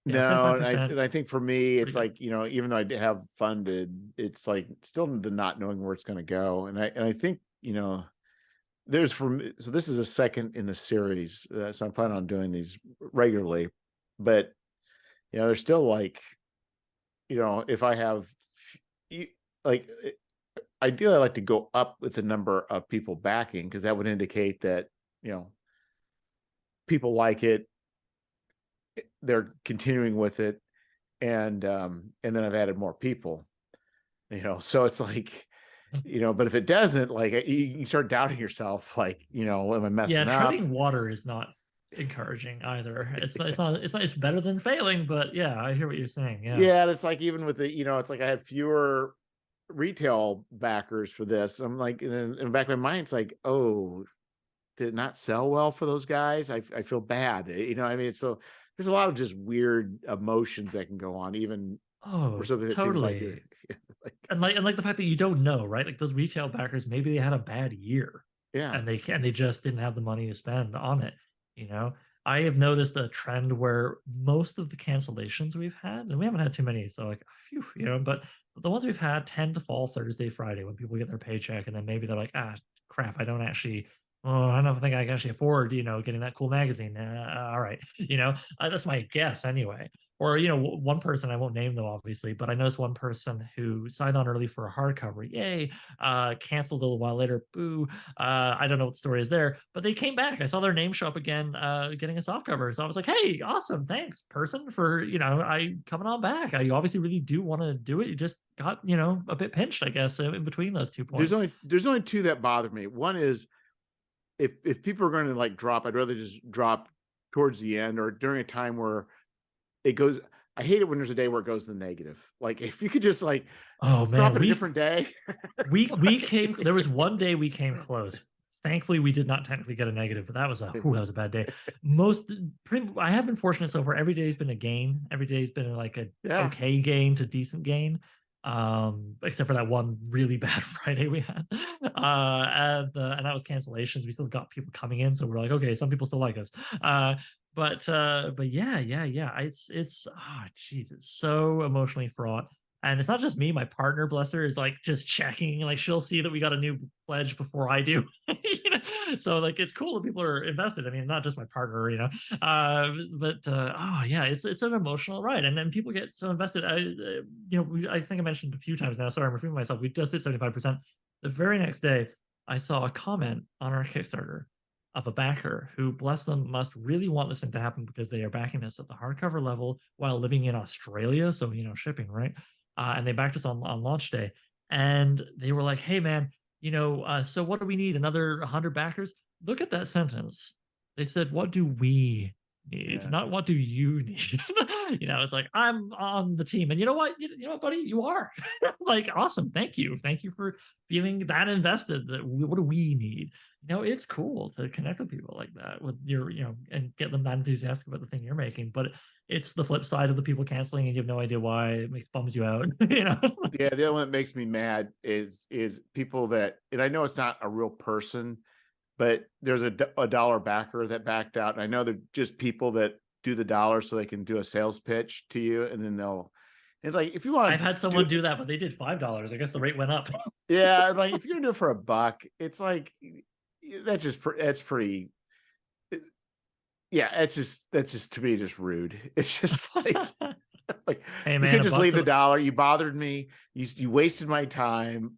No, and 75%. I think for me, Pretty it's good. like, even though I have funded, it's like still the not knowing where it's going to go. And I think, there's so this is a second in the series. So I'm planning on doing these regularly, but there's still like, if I have like, ideally I like to go up with the number of people backing, because that would indicate that, people like it, they're continuing with it, and then I've added more people, so it's like, but if it doesn't, like, you start doubting yourself, like, am I Yeah, messing up? treading water is not encouraging either. It's better than failing, but yeah, I hear what you're saying. Yeah. Yeah, it's like, even with the, it's like I had fewer retail backers for this. I'm like, in the back of my mind, it's like, oh, did it not sell well for those guys? I feel bad. I mean, so there's a lot of just weird emotions that can go on, even for Oh, something that seems like you're totally. like, And like the fact that you don't know, right? Like those retail backers, maybe they had a bad year yeah. and they just didn't have the money to spend on it. You know, I have noticed a trend where most of the cancellations we've had, and we haven't had too many, so like, phew, but the ones we've had tend to fall Thursday, Friday when people get their paycheck, and then maybe they're like, ah, crap, I don't actually. Oh, I don't think I can actually afford, getting that cool magazine. All right, that's my guess anyway. Or, one person, I won't name them obviously, but I noticed one person who signed on early for a hardcover. Yay. Canceled a little while later. Boo. I don't know what the story is there, but they came back. I saw their name show up again, getting a soft cover. So I was like, hey, awesome. Thanks, person, for, I coming on back. I obviously really do want to do it. You just got, a bit pinched, I guess, in between those 2 points. There's only two that bother me. One is, if people are going to like drop, I'd rather just drop towards the end or during a time where it goes. I hate it when there's a day where it goes to the negative. Like, if you could just like Oh drop man, it a different day. we came. There was one day we came close. Thankfully, we did not technically get a negative, but that was that was a bad day. I have been fortunate so far. Every day's been a gain. Every day's been like a Yeah. okay gain to decent gain. Except for that one really bad Friday we had, and that was cancellations. We still got people coming in, so we're like, okay, some people still like us. But yeah. It's oh jeez, it's so emotionally fraught. And it's not just me, my partner, bless her, is like just checking. Like she'll see that we got a new pledge before I do. So like it's cool that people are invested. I mean, not just my partner, but oh yeah, it's an emotional ride. And then people get so invested. I think I mentioned a few times now. Sorry, I'm repeating myself. We just did 75%. The very next day, I saw a comment on our Kickstarter of a backer who, bless them, must really want this thing to happen because they are backing us at the hardcover level while living in Australia. So, shipping, right? And they backed us on launch day. And they were like, hey, man, so what do we need? Another 100 backers? Look at that sentence. They said, what do we need? Yeah. Not what do you need? It's like, I'm on the team. And you know what? You know what, buddy? You are. Like, awesome. Thank you. Thank you for feeling that invested. What do we need? It's cool to connect with people like that with your, and get them that enthusiastic about the thing you're making. But it's the flip side of the people canceling and you have no idea why. It bums you out. Yeah, the other one that makes me mad is people that, and I know it's not a real person, but there's a dollar backer that backed out. And I know they're just people that do the dollar so they can do a sales pitch to you, and then and like, if you want I've to had someone do that, but they did $5. I guess the rate went up. yeah, like, if you're gonna do it for $1, it's like, that's pretty. Yeah, that's just to me just rude. It's just like, like, Hey you man, could a just leave buck's the dollar. You bothered me. You wasted my time.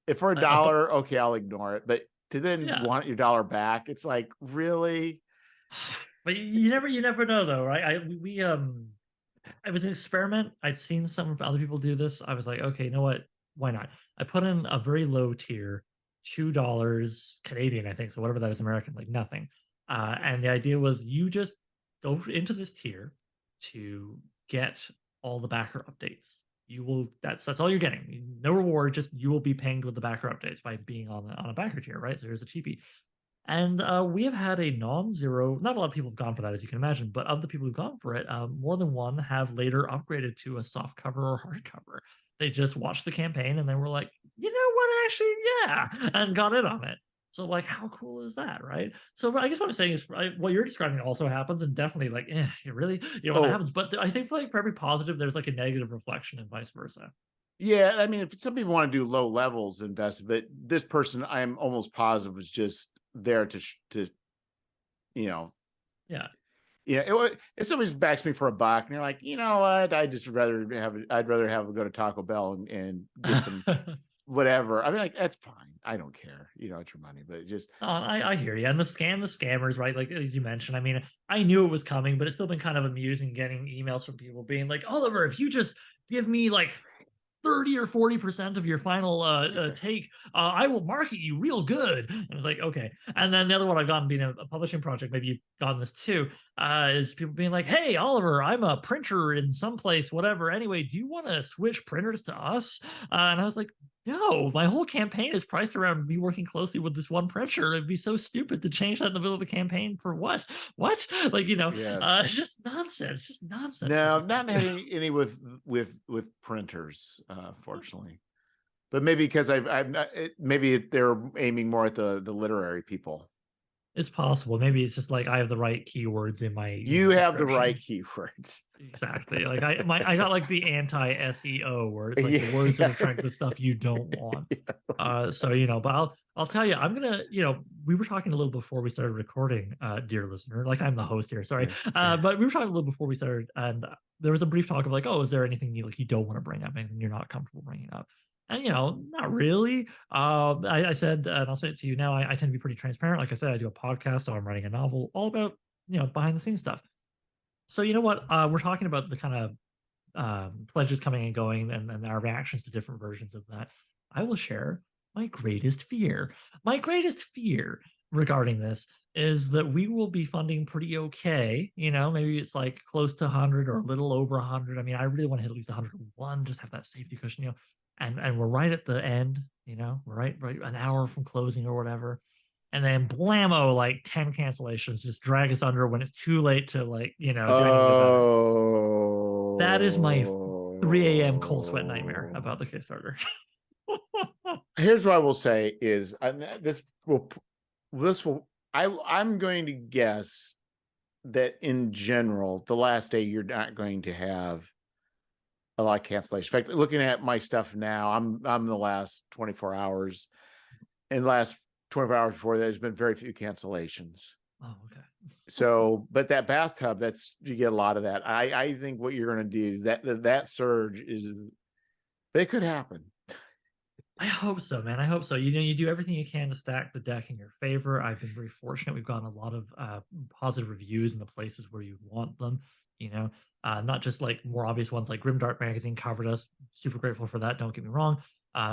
If for a a bu- dollar, okay, I'll ignore it. But to then yeah. want your dollar back, it's like, really? But you never know though, right? It was an experiment. I'd seen some other people do this. I was like, okay, you know what? Why not? I put in a very low tier, $2 Canadian, I think. So whatever that is American, like nothing. And the idea was you just go into this tier to get all the backer updates. That's all you're getting. No reward, just you will be pinged with the backer updates by being on a backer tier, right? So here's a cheapie. And we have had a non-zero. Not a lot of people have gone for that, as you can imagine, but of the people who've gone for it, more than one have later upgraded to a soft cover or hardcover. They just watched the campaign and they were like, you know what, actually, yeah, and got in on it. So like, how cool is that, right? So I guess what I'm saying is, what you're describing also happens, and definitely like, it really, when that Oh, happens. But I think like for every positive, there's like a negative reflection, and vice versa. yeah. I mean, if some people want to do low levels invest, but this person, I'm almost positive, was just there to you know, Yeah. if somebody just backs me for a buck, and you're like, you know what, I'd rather have a go to Taco Bell and get some whatever. I mean, like, that's fine. I don't care. It's your money, but it just I hear you. And the scammers, right? Like as you mentioned, I mean, I knew it was coming, but it's still been kind of amusing getting emails from people being like, Oliver, if you just give me like 30 or 40% of your final take, I will market you real good. And it's like, okay. And then the other one I've gotten being a publishing project, maybe you've gotten this too, is people being like, hey, Oliver, I'm a printer in some place, whatever. Anyway, do you want to switch printers to us? And I was like, no, my whole campaign is priced around me working closely with this one printer. It'd be so stupid to change that in the middle of a campaign for what? What? Like, yes. it's just nonsense. Just nonsense. No, not any with printers, fortunately. But maybe because I'm not, maybe they're aiming more at the literary people. It's possible. Maybe it's just like I have the right keywords in my You email have the description. right keywords. Exactly. Like I got like the anti SEO where it's like the words that Yeah. attract the stuff you don't want. So but I'll tell you, I'm gonna, we were talking a little before we started recording, dear listener. Like I'm the host here, sorry. But we were talking a little before we started, and there was a brief talk of like, oh, is there anything you don't want to bring up, anything you're not comfortable bringing up? And not really. I said, and I'll say it to you now, I tend to be pretty transparent. Like I said, I do a podcast, so I'm writing a novel all about, behind the scenes stuff. So you know what? We're talking about the kind of pledges coming and going, and our reactions to different versions of that. I will share my greatest fear. My greatest fear regarding this is that we will be funding pretty okay. Maybe it's like close to 100 or a little over 100. I mean, I really want to hit at least 101, just have that safety cushion, and we're right at the end, we're right an hour from closing or whatever. And then blammo, like 10 cancellations just drag us under when it's too late to like, do anything about it. That is my 3 a.m. cold sweat nightmare Oh. about the Kickstarter. Here's what I will say is, I'm going to guess that in general, the last day you're not going to have a lot of cancellation. In fact, looking at my stuff now, I'm the last 24 hours, and the last 24 hours before that, there's been very few cancellations. Oh, okay. So, but that bathtub, you get a lot of that. I think what you're going to do is that surge they could happen. I hope so, man. I hope so. You do everything you can to stack the deck in your favor. I've been very fortunate. We've gotten a lot of positive reviews in the places where you want them. Not just like more obvious ones like Grimdark Magazine covered us. Super grateful for that. Don't get me wrong.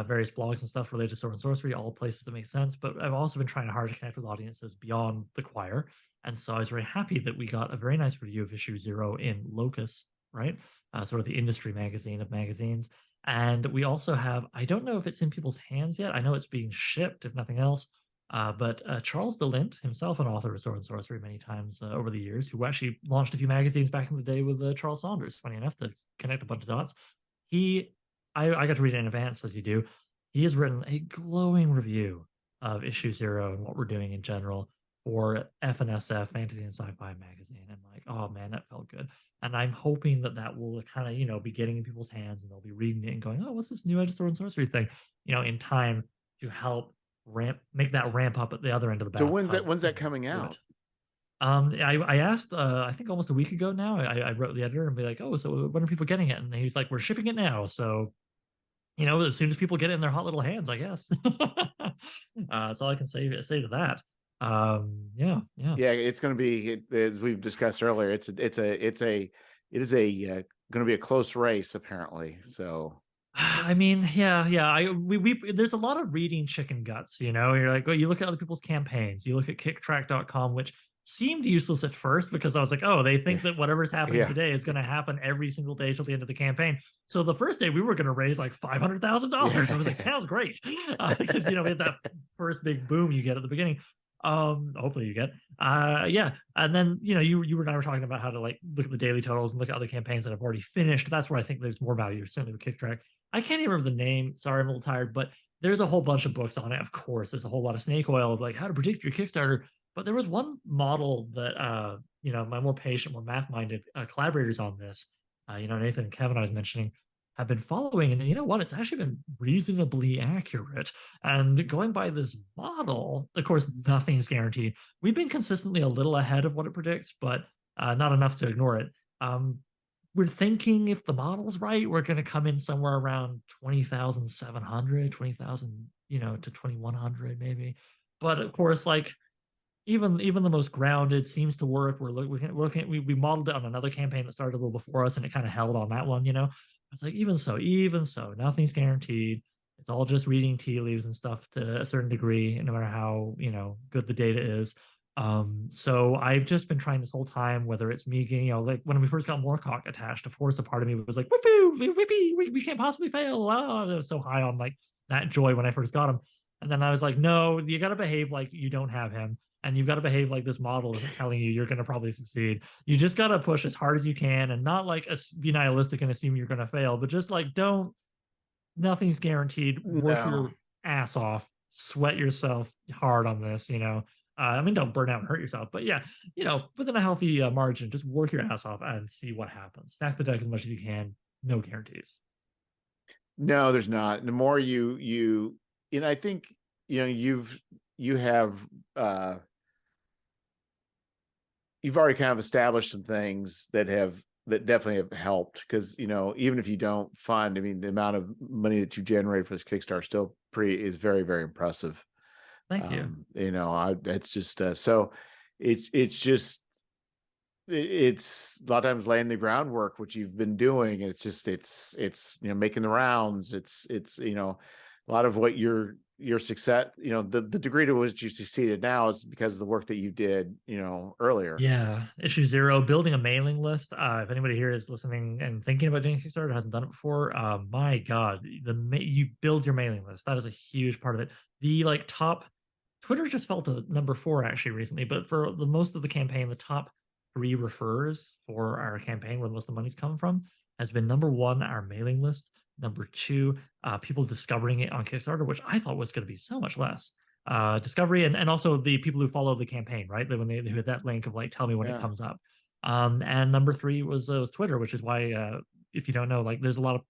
Various blogs and stuff related to Sword and Sorcery, all places that make sense. But I've also been trying hard to connect with audiences beyond the choir. And so I was very happy that we got a very nice review of issue 0 in Locus, right? Sort of the industry magazine of magazines. And we also have, I don't know if it's in people's hands yet. I know it's being shipped, if nothing else. But Charles DeLint, himself an author of Sword and Sorcery many times over the years, who actually launched a few magazines back in the day with Charles Saunders, funny enough, to connect a bunch of dots. I got to read it in advance, as you do. He has written a glowing review of issue 0 and what we're doing in general for FNSF, Fantasy and Sci-Fi magazine. And like, oh man, that felt good. And I'm hoping that will kind of, be getting in people's hands and they'll be reading it and going, oh, what's this new Edge Sword and Sorcery thing? In time to help make that ramp up at the other end of the So bathtub. when's that coming out? I asked, I think almost a week ago now, I wrote the editor and be like, oh, so when are people getting it? And he's like, we're shipping it now. So, as soon as people get it in their hot little hands, I guess. That's all I can say to that. Yeah. It's going to be, as we've discussed earlier, it is going to be a close race apparently. So I mean, yeah. We there's a lot of reading chicken guts. You're like, oh, you look at other people's campaigns. You look at kicktrack.com, which seemed useless at first because I was like, oh, they think that whatever's happening today is going to happen every single day till the end of the campaign. So the first day we were going to raise like $500,000. I was like, sounds great, because we had that first big boom you get at the beginning. Hopefully you get and then you were and I were talking about how to like look at the daily totals and look at other campaigns that have already finished. That's where I think there's more value, certainly with Kicktrack. I can't even remember the name, sorry, I'm a little tired, but there's a whole bunch of books on it. Of course, there's a whole lot of snake oil of like how to predict your Kickstarter. But there was one model that my more patient, more math-minded collaborators on this, Nathan and Kevin I was mentioning, have been following, and you know what? It's actually been reasonably accurate. And going by this model, of course, nothing's guaranteed. We've been consistently a little ahead of what it predicts, but not enough to ignore it. We're thinking if the model's right, we're going to come in somewhere around 20,700, 20,000, to 2,100 maybe. But of course, like even the most grounded seems to work. We modeled it on another campaign that started a little before us, and it kind of held on that one. It's like even so, nothing's guaranteed. It's all just reading tea leaves and stuff to a certain degree, no matter how good the data is. So I've just been trying this whole time, whether it's me getting, like when we first got Moorcock attached, of course, a part of me was like, whoopee, whippy, we can't possibly fail. Oh, I was so high on like that joy when I first got him. And then I was like, no, you got to behave like you don't have him. And you've got to behave like this model isn't telling you you're going to probably succeed. You just got to push as hard as you can and not like be nihilistic and assume you're going to fail, but just like nothing's guaranteed. Work No. your ass off, sweat yourself hard on this, don't burn out and hurt yourself, but yeah, within a healthy margin, just work your ass off and see what happens. Stack the deck as much as you can. No guarantees. No, there's not. The more I think, you have, you've already kind of established some things that definitely have helped, because even if you don't fund, I mean, the amount of money that you generate for this Kickstarter is very, very impressive. Thank you. It's just so it's a lot of times laying the groundwork, which you've been doing. It's making the rounds. It's a lot of what your success, the degree to which you succeeded now is because of the work that you did, earlier. Yeah. Issue 0, building a mailing list. If anybody here is listening and thinking about doing Kickstarter, hasn't done it before, my God, you build your mailing list. That is a huge part of it. The like top Twitter just fell to number 4 actually recently, but for the most of the campaign, the top 3 refers for our campaign, where most of the money's come from, has been number 1, our mailing list. Number 2, people discovering it on Kickstarter, which I thought was going to be so much less. Discovery and also the people who follow the campaign, right? When they hit that link of like, tell me when it comes up. And number 3 was Twitter, which is why, if you don't know, like there's a lot of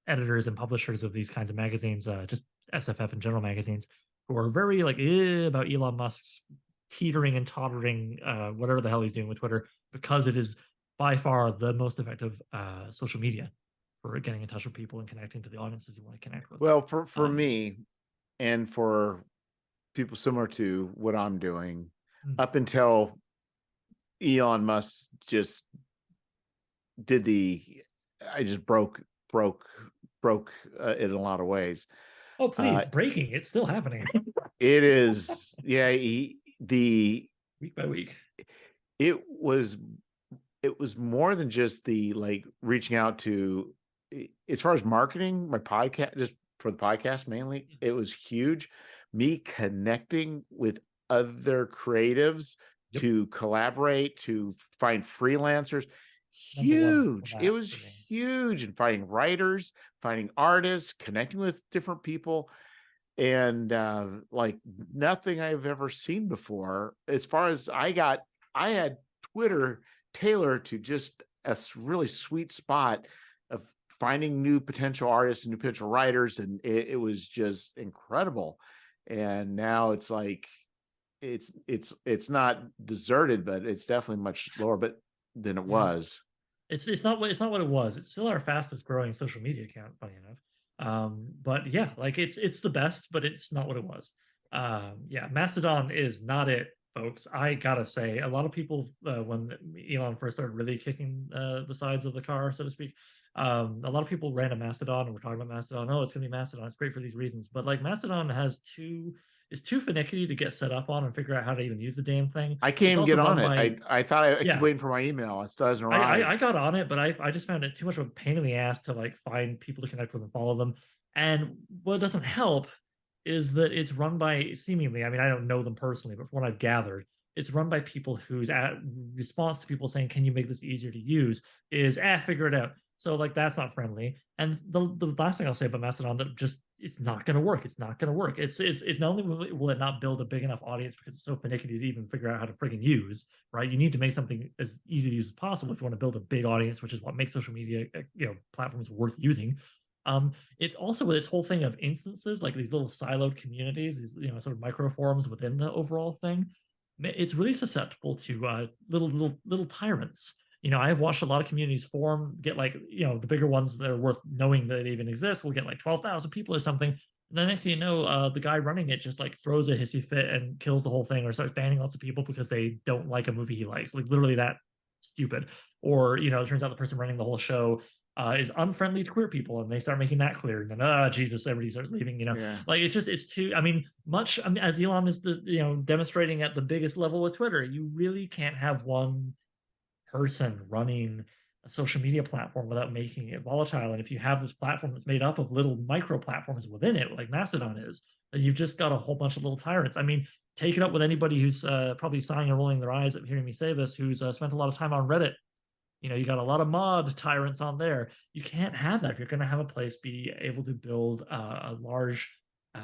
editors and publishers of these kinds of magazines, just SFF and general magazines, who are very like about Elon Musk's teetering and tottering, whatever the hell he's doing with Twitter, because it is by far the most effective social media for getting in touch with people and connecting to the audiences you want to connect with. Well, for me and for people similar to what I'm doing, up until Elon Musk just I just broke it in a lot of ways. Oh, please, breaking. It's still happening. It is. Yeah. Week by week. It was more than just the like reaching out to, as far as marketing my podcast, just for the podcast mainly, it was huge. Me connecting with other creatives to collaborate, to find freelancers. Huge. It was huge. And finding writers, finding artists, connecting with different people, and like nothing I've ever seen before. As far as I had Twitter tailored to just a really sweet spot of finding new potential artists and new potential writers, and it was just incredible. And now it's like it's not deserted, but it's definitely much lower than it was. It's not what it was. It's still our fastest growing social media account, funny enough. But yeah, like it's the best, but it's not what it was. Yeah, Mastodon is not it, folks. I gotta say, a lot of people when Elon first started really kicking the sides of the car, so to speak, a lot of people ran to Mastodon and were talking about Mastodon. Oh, it's gonna be Mastodon. It's great for these reasons, but like Mastodon is too finicky to get set up on and figure out how to even use the damn thing. I can't even get on it. I thought I keep waiting for my email. It still hasn't arrived. I got on it, but I just found it too much of a pain in the ass to like find people to connect with and follow them. And what doesn't help is that it's run by seemingly, I mean, I don't know them personally, but from what I've gathered, it's run by people whose response to people saying, can you make this easier to use, is figure it out. So like that's not friendly. And the last thing I'll say about Mastodon that just it's not going to work. It's not going to work. It's not only will it not build a big enough audience because it's so finicky to even figure out how to friggin' use, right? You need to make something as easy to use as possible if you want to build a big audience, which is what makes social media, platforms worth using. It's also this whole thing of instances, like these little siloed communities, these sort of micro forums within the overall thing. It's really susceptible to little tyrants. I've watched a lot of communities form, get like, the bigger ones that are worth knowing that they even exist will get like 12,000 people or something. And then next thing you know, the guy running it just like throws a hissy fit and kills the whole thing or starts banning lots of people because they don't like a movie he likes. Like literally that stupid. Or, it turns out the person running the whole show is unfriendly to queer people and they start making that clear. And then, Jesus, everybody starts leaving, Yeah. like it's too, as Elon is demonstrating at the biggest level with Twitter, you really can't have one person running a social media platform without making it volatile. And if you have this platform that's made up of little micro platforms within it, like Mastodon is, then you've just got a whole bunch of little tyrants. I mean, take it up with anybody who's probably sighing and rolling their eyes at hearing me say this, who's spent a lot of time on Reddit. You got a lot of mod tyrants on there. You can't have that if you're going to have a place be able to build a large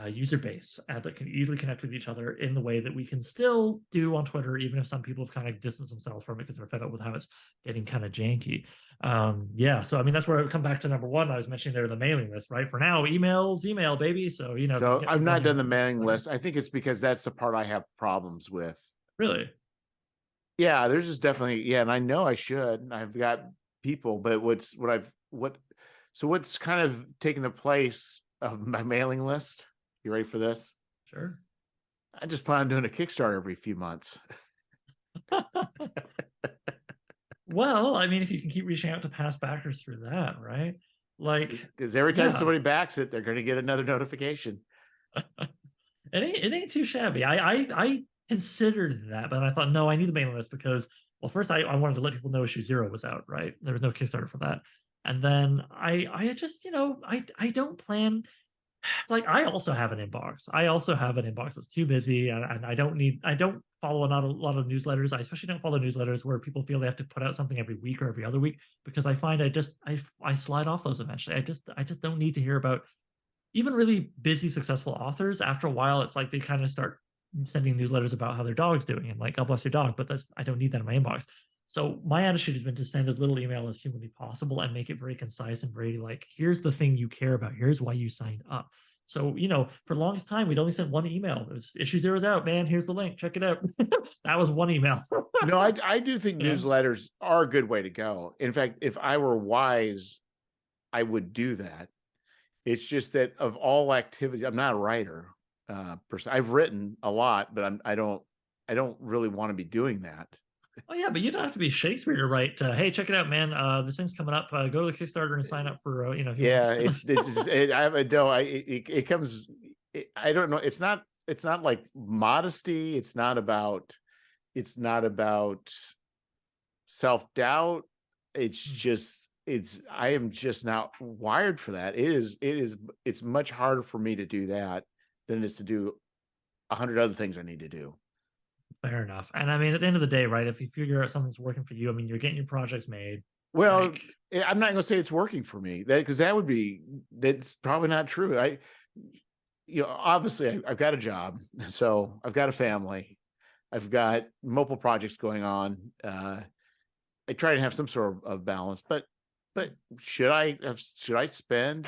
user base that can easily connect with each other in the way that we can still do on Twitter, even if some people have kind of distanced themselves from it because they're fed up with how it's getting kind of janky. So I mean that's where I come back to number one. I was mentioning there the mailing list, right? For now, email, baby. So So I've not done the mailing list. I think it's because that's the part I have problems with. Really? Yeah, there's just definitely, and I know I should. I've got people, but what's kind of taking the place of my mailing list? You ready for this? Sure. I just plan on doing a Kickstarter every few months. Well, I mean, if you can keep reaching out to past backers through that, right? Like, because every time somebody backs it, they're going to get another notification. It ain't too shabby. I considered that, but I thought, no, I need the mailing list because, well, first I wanted to let people know Issue Zero was out, right? There was no Kickstarter for that. And then I just, I don't plan, like I also have an inbox. I also have an inbox that's too busy, and I don't follow not a lot of newsletters. I especially don't follow newsletters where people feel they have to put out something every week or every other week because I find I slide off those eventually. I just don't need to hear about even really busy, successful authors. After a while, it's like they kind of start sending newsletters about how their dog's doing and like, God bless your dog, but I don't need that in my inbox. So my attitude has been to send as little email as humanly possible and make it very concise and very like, here's the thing you care about. Here's why you signed up. So, for the longest time, we'd only sent one email. It was Issue Zero's out, man. Here's the link. Check it out. That was one email. No, I do think newsletters are a good way to go. In fact, if I were wise, I would do that. It's just that of all activities, I'm not a writer. I've written a lot, but I don't really want to be doing that. Oh yeah, but you don't have to be Shakespeare to write. Hey, check it out, man. This thing's coming up. Go to the Kickstarter and sign up for. Yeah, it comes. I don't know. It's not like modesty. It's not about self-doubt. I am just not wired for that. It's much harder for me to do that than it is to do 100 other things I need to do. Fair enough. And I mean, at the end of the day, right, if you figure out something's working for you, I mean, you're getting your projects made. Well, I'm not going to say it's working for me, because that's probably not true. Obviously I've got a job, so I've got a family, I've got multiple projects going on. I try to have some sort of balance, but should I spend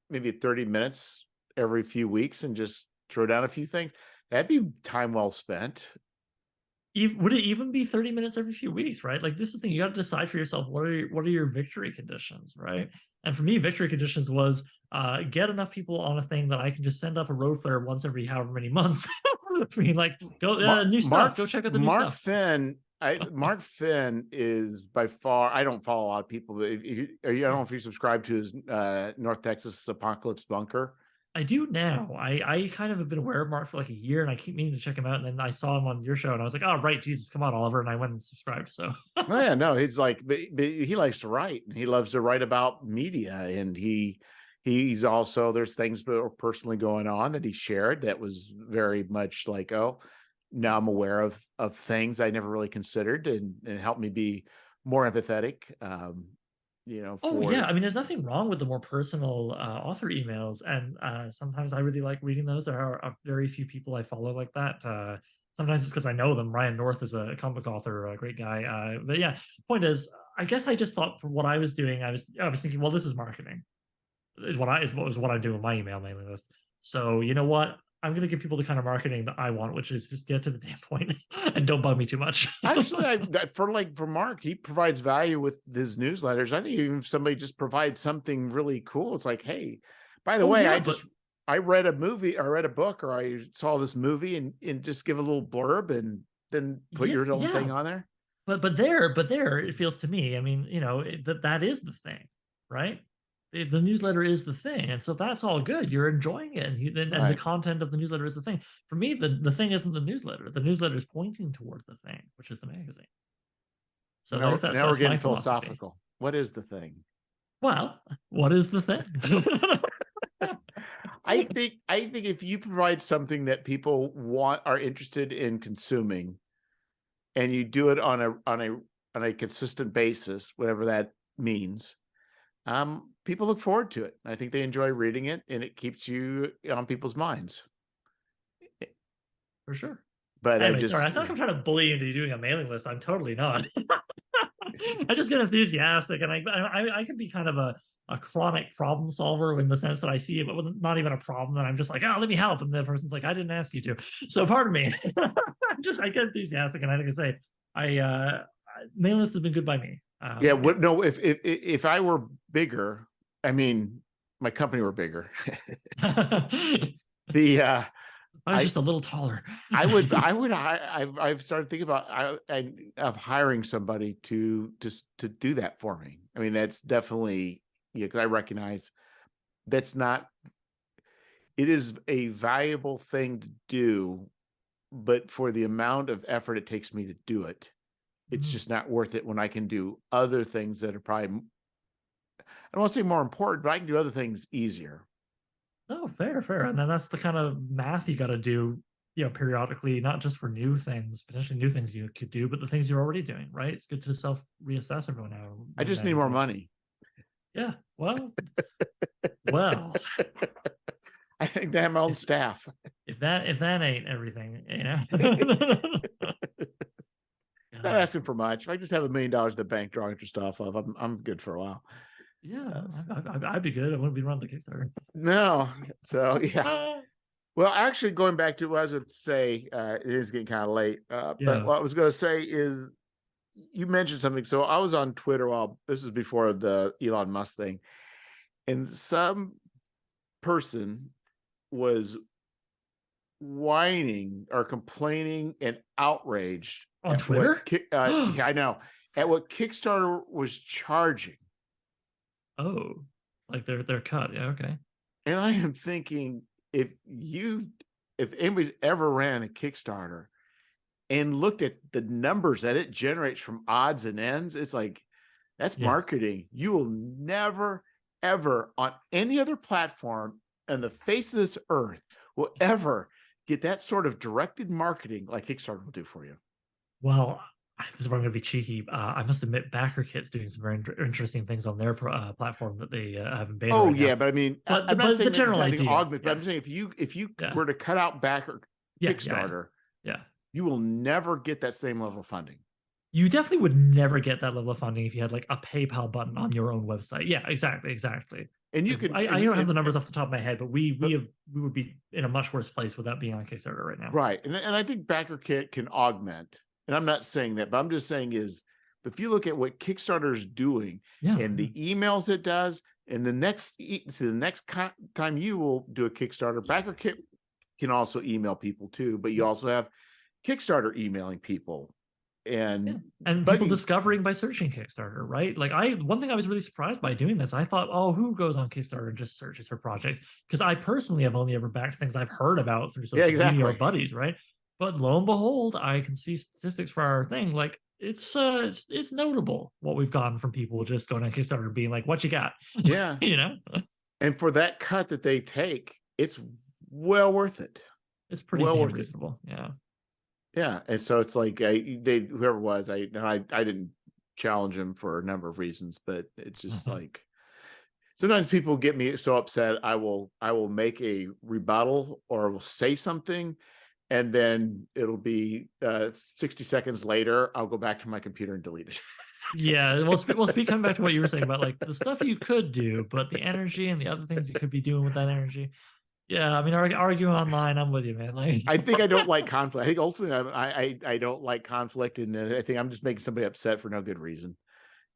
maybe 30 minutes every few weeks and just throw down a few things? That'd be time well spent. Would it even be 30 minutes every few weeks, right? Like, this is the thing, you got to decide for yourself, what are your victory conditions, right? And for me, victory conditions was get enough people on a thing that I can just send up a road flare once every however many months. I mean, like, go new stuff. Go check out the new stuff. Mark Finn is by far. I don't follow a lot of people, but I don't know if you subscribe to his North Texas Apocalypse Bunker. I do now. I kind of have been aware of Mark for like a year, and I keep meaning to check him out. And then I saw him on your show, and I was like, "Oh, right, Jesus, come on, Oliver!" And I went and subscribed. So, oh, yeah, no, he's like, but he likes to write, and he loves to write about media, and he's also, there's things that are personally going on that he shared that was very much like, oh, now I'm aware of things I never really considered, and helped me be more empathetic. Oh for yeah, I mean, there's nothing wrong with the more personal author emails, and sometimes I really like reading those. There are very few people I follow like that. Sometimes it's because I know them. Ryan North is a comic book author, a great guy. But yeah, point is, I guess I just thought for what I was doing, I was thinking, well, this is marketing, is what I do with my email mailing list. So you know what? I'm gonna give people the kind of marketing that I want, which is just get to the damn point and don't bug me too much. actually, for Mark, he provides value with his newsletters. I think even if somebody just provides something really cool, it's like, hey, by the Oh way, yeah, but I read a movie, or read a book, or I saw this movie, and just give a little blurb and then put yeah, your own yeah, thing on there. but there it feels to me, I mean, that is the thing, right? The newsletter is the thing, and so that's all good. You're enjoying it, and the Right. content of the newsletter is the thing. For me, the thing isn't the newsletter. The newsletter is pointing toward the thing, which is the magazine. So Now, that's now we're my getting philosophy. philosophical. What is the thing? Well, what is the thing? I think if you provide something that people are interested in consuming, and you do it on a consistent basis, whatever that means, people look forward to it. I think they enjoy reading it, and it keeps you on people's minds. For sure. But I Anyway, sorry, just, I feel like I'm trying to bully you into doing a mailing list. I'm totally not. I just get enthusiastic, and I can be kind of a chronic problem solver in the sense that I see it, but not even a problem. And I'm just like, oh, let me help, and the person's like, I didn't ask you to. So pardon me. I get enthusiastic, and I think I say, mailing list has been good by me. yeah. Yeah. What? No, if I were bigger, I mean, my company were bigger. I the was I just a little taller. I've started thinking about of hiring somebody to do that for me. I mean, that's definitely, because I recognize that's not, it is a valuable thing to do, but for the amount of effort it takes me to do it, it's Mhm. just not worth it when I can do other things that are probably, I don't want to say more important, but I can do other things easier. Oh, fair, fair. And then that's the kind of math you got to do, periodically, not just for new things, potentially new things you could do, but the things you're already doing, right? It's good to self reassess every now I and just need then. more money. Yeah. Well, I think to have my own if staff. if that ain't everything, Not God. asking for much. If I just have $1 million in the bank, draw interest off of, I'm good for a while. Yeah, Uh, I'd be good. I wouldn't be running the Kickstarter. no, so yeah. Well, actually, going back to what I was going to say, it is getting kind of late. But Yeah. what I was going to say is, you mentioned something. So I was on Twitter while this was before the Elon Musk thing, and some person was whining or complaining and outraged On at what Twitter? yeah, I know, at what Kickstarter was charging. Oh, like they're cut. Yeah, okay. And I am thinking, if anybody's ever ran a Kickstarter and looked at the numbers that it generates from odds and ends, it's like, that's Yeah. marketing. You will never, ever on any other platform on the face of this earth will ever get that sort of directed marketing like Kickstarter will do for you. Well, this is where I'm going to be cheeky. I must admit, BackerKit's doing some very interesting things on their platform that they have in beta Oh right now. yeah, but I mean, I'm not But the saying that general kind of thing idea, augment, but yeah, I'm saying if you yeah, were to cut out backer yeah, yeah, yeah, Kickstarter, yeah. you will never get that same level of funding. You definitely would never get that level of funding if you had like a PayPal button on your own website. Yeah, exactly, exactly. And you Like can, I don't have the numbers off the top of my head, but but we would be in a much worse place without being on Kickstarter right now. right, and I think BackerKit can augment. And I'm not saying that, but I'm just saying is, if you look at what Kickstarter is doing Yeah, and the emails it does, and the next time you will do a Kickstarter, BackerKit can also email people too, but you yeah, also have Kickstarter emailing people yeah. and And people bugging. discovering by searching Kickstarter, right? Like one thing I was really surprised by doing this, I thought, oh, who goes on Kickstarter and just searches for projects? Because I personally have only ever backed things I've heard about through Yeah, social media or exactly. buddies, right? But lo and behold, I can see statistics for our thing. Like it's notable what we've gotten from people just going on Kickstarter and being like, "What you got?" Yeah. You know, And for that cut that they take, it's well worth it. it's pretty Well damn worth it. reasonable. Yeah. Yeah. And so it's like, whoever it was, I didn't challenge him for a number of reasons, but it's just Mhm. like sometimes people get me so upset. I will make a rebuttal or will say something, and then it'll be 60 seconds later, I'll go back to my computer and delete it. Yeah, speak coming back to what you were saying about like the stuff you could do, but the energy and the other things you could be doing with that energy. Yeah, I mean, arguing online, I'm with you, man. Like, I think I don't like conflict. I think ultimately I don't like conflict, and I think I'm just making somebody upset for no good reason.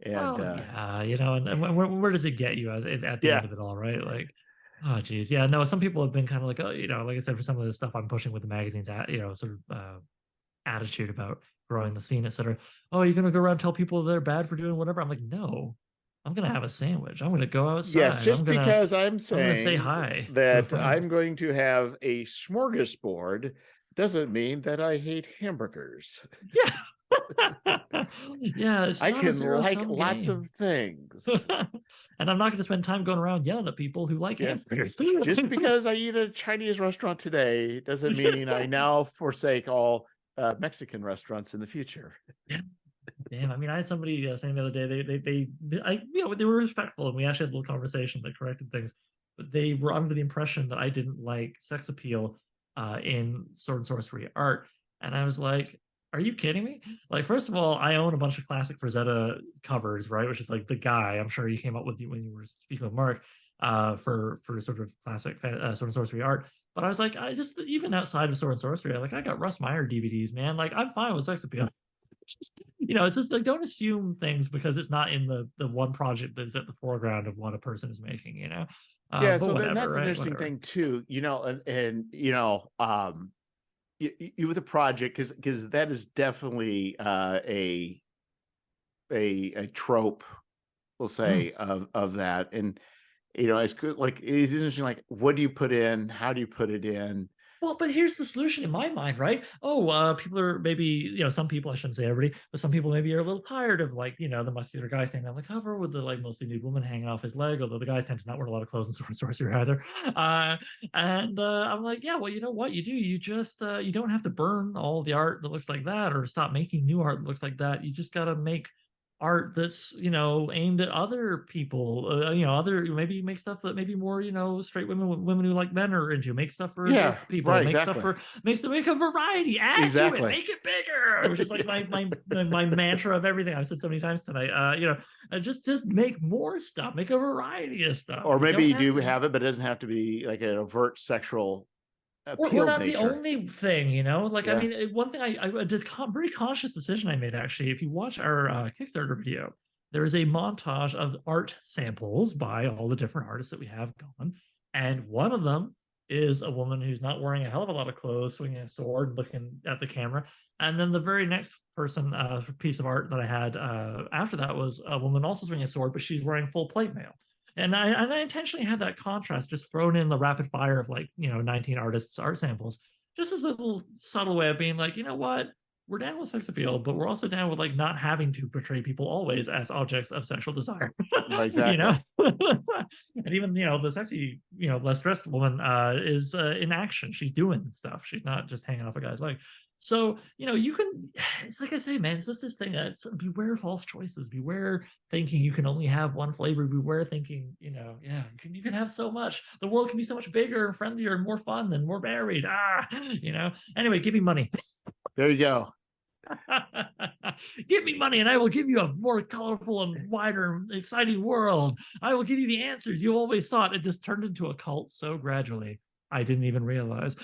And well, yeah, you know, and where does it get you at the yeah, end of it all, right? Like, oh, geez, yeah, no. Some people have been kind of like, oh, you know, like I said, for some of the stuff I'm pushing with the magazines, you know, sort of attitude about growing the scene, etc. Oh, you're gonna go around and tell people they're bad for doing whatever? I'm like, no, I'm gonna have a sandwich. I'm gonna go yes, outside. just because I'm gonna say saying hi to a that friend. I'm going to have a smorgasbord doesn't mean that I hate hamburgers. Yeah. Yeah, it's I not a can zero like sum lots game. of things. And I'm not going to spend time going around yelling at people who like Yes. hamburgers. Just because I eat at a Chinese restaurant today doesn't mean I now forsake all Mexican restaurants in the future. Yeah. Damn, I mean, I had somebody saying the other day you know, they were respectful, and we actually had a little conversation that corrected things, but they were under the impression that I didn't like sex appeal in Sword and Sorcery art, and I was like, "Are you kidding me?" Like, first of all, I own a bunch of classic Frazetta covers, right? Which is like the guy I'm sure you came up with when you were speaking with Mark for sort of classic Sword and Sorcery art. But I was like, I just even outside of Sword and Sorcery, like I got Russ Meyer DVDs, man. Like I'm fine with sex appeal. You know, it's just like don't assume things because it's not in the one project that's at the foreground of what a person is making, you know. Yeah, But so then whatever, that's an right? interesting Whatever. thing too, you know, and you know, you with a project because that is definitely a trope, we'll Mm. say, of that. And you know, it's good, like it's interesting, like what do you put in, how do you put it in? Well, but here's the solution in my mind, right? Oh, people are maybe, you know, some people, I shouldn't say everybody, but some people maybe are a little tired of like, you know, the muscular guy standing on the cover with the like mostly nude woman hanging off his leg, although the guys tend to not wear a lot of clothes in Sword and Sorcery either. I'm like, yeah, well, you know what you do? You just you don't have to burn all the art that looks like that or stop making new art that looks like that. You just gotta make art that's, you know, aimed at other people, you know, other maybe make stuff that maybe more, you know, straight women who like men are into, make stuff for Yeah, divorced people, right, make stuff exactly. for make a variety, add to it, Exactly. make it bigger, which is like my mantra of everything I've said so many times tonight. You know, just make more stuff, make a variety of stuff. Or You maybe don't you have do to, have it, but it doesn't have to be like an overt sexual we're appeal not the nature. only thing, you know. Like, I Yeah. mean, one thing I did very conscious decision I made actually. If you watch our Kickstarter video, there is a montage of art samples by all the different artists that we have going, and one of them is a woman who's not wearing a hell of a lot of clothes, swinging a sword, looking at the camera. And then the very next piece of art that I had after that was a woman also swinging a sword, but she's wearing full plate mail. And I intentionally had that contrast just thrown in the rapid fire of like, you know, 19 artists art samples, just as a little subtle way of being like, you know what, we're down with sex appeal, but we're also down with like not having to portray people always as objects of sexual desire. You know. Exactly. And even, you know, the sexy, you know, less dressed woman is in action, she's doing stuff, she's not just hanging off a guy's leg. So, you know, you can, it's like I say, man, it's just this thing that's beware false choices, beware thinking you can only have one flavor, beware thinking, you know, yeah, you can have so much, the world can be so much bigger and friendlier and more fun and more varied, you know. Anyway, give me money. There you go. Give me money and I will give you a more colorful and wider exciting world. I will give you the answers you always sought. It just turned into a cult so gradually I didn't even realize.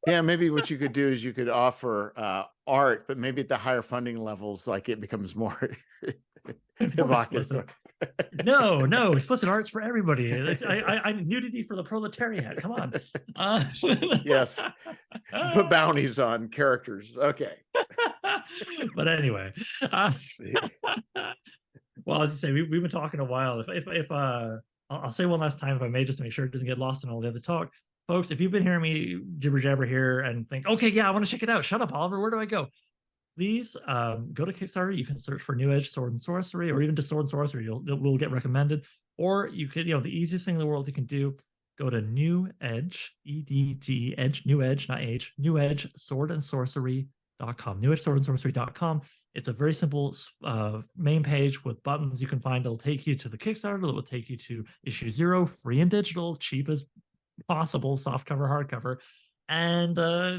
Yeah, maybe what you could do is you could offer art, but maybe at the higher funding levels, like it becomes more More explicit. evocative. No, explicit arts for everybody. I nudity for the proletariat. Come on. Yes, put bounties on characters. Okay. But anyway, well, as you say, we've been talking a while. If I'll say one last time, if I may, just to make sure it doesn't get lost in all the other talk, folks. If you've been hearing me jibber jabber here and think, okay, yeah, I want to check it out. Shut up, Oliver. Where do I go? Please go to Kickstarter. You can search for New Edge Sword and Sorcery, or even just Sword and Sorcery. Will get recommended. Or you could, you know, the easiest thing in the world you can do, go to New Edge, Edge, New Edge, not H, New Edge Sword and Sorcery.com, newedgeswordandsorcery.com. It's a very simple main page with buttons you can find that'll take you to the Kickstarter, that will take you to issue 0, free and digital, cheap as possible, soft cover, hardcover, and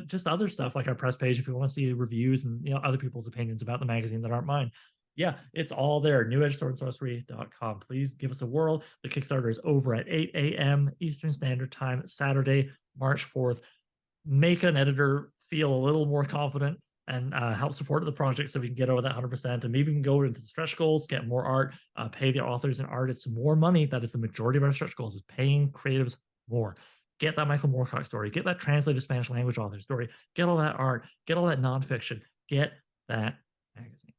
just other stuff like our press page if you want to see reviews and other people's opinions about the magazine that aren't mine. Yeah, it's all there. NewEdgeSwordandSorcery.com. Please give us a whirl. The Kickstarter is over at 8 a.m. Eastern Standard Time, Saturday, March 4th. Make an editor feel a little more confident and help support the project so we can get over that 100%, and maybe we can go into the stretch goals, get more art, pay the authors and artists more money. That is the majority of our stretch goals, is paying creatives more. Get that Michael Moorcock story, get that translated Spanish language author story, get all that art, get all that nonfiction, get that magazine.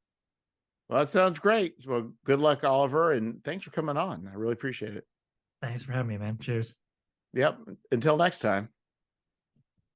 Well, that sounds great. Well, good luck, Oliver, and thanks for coming on. I really appreciate it. Thanks for having me, man. Cheers. Yep. Until next time.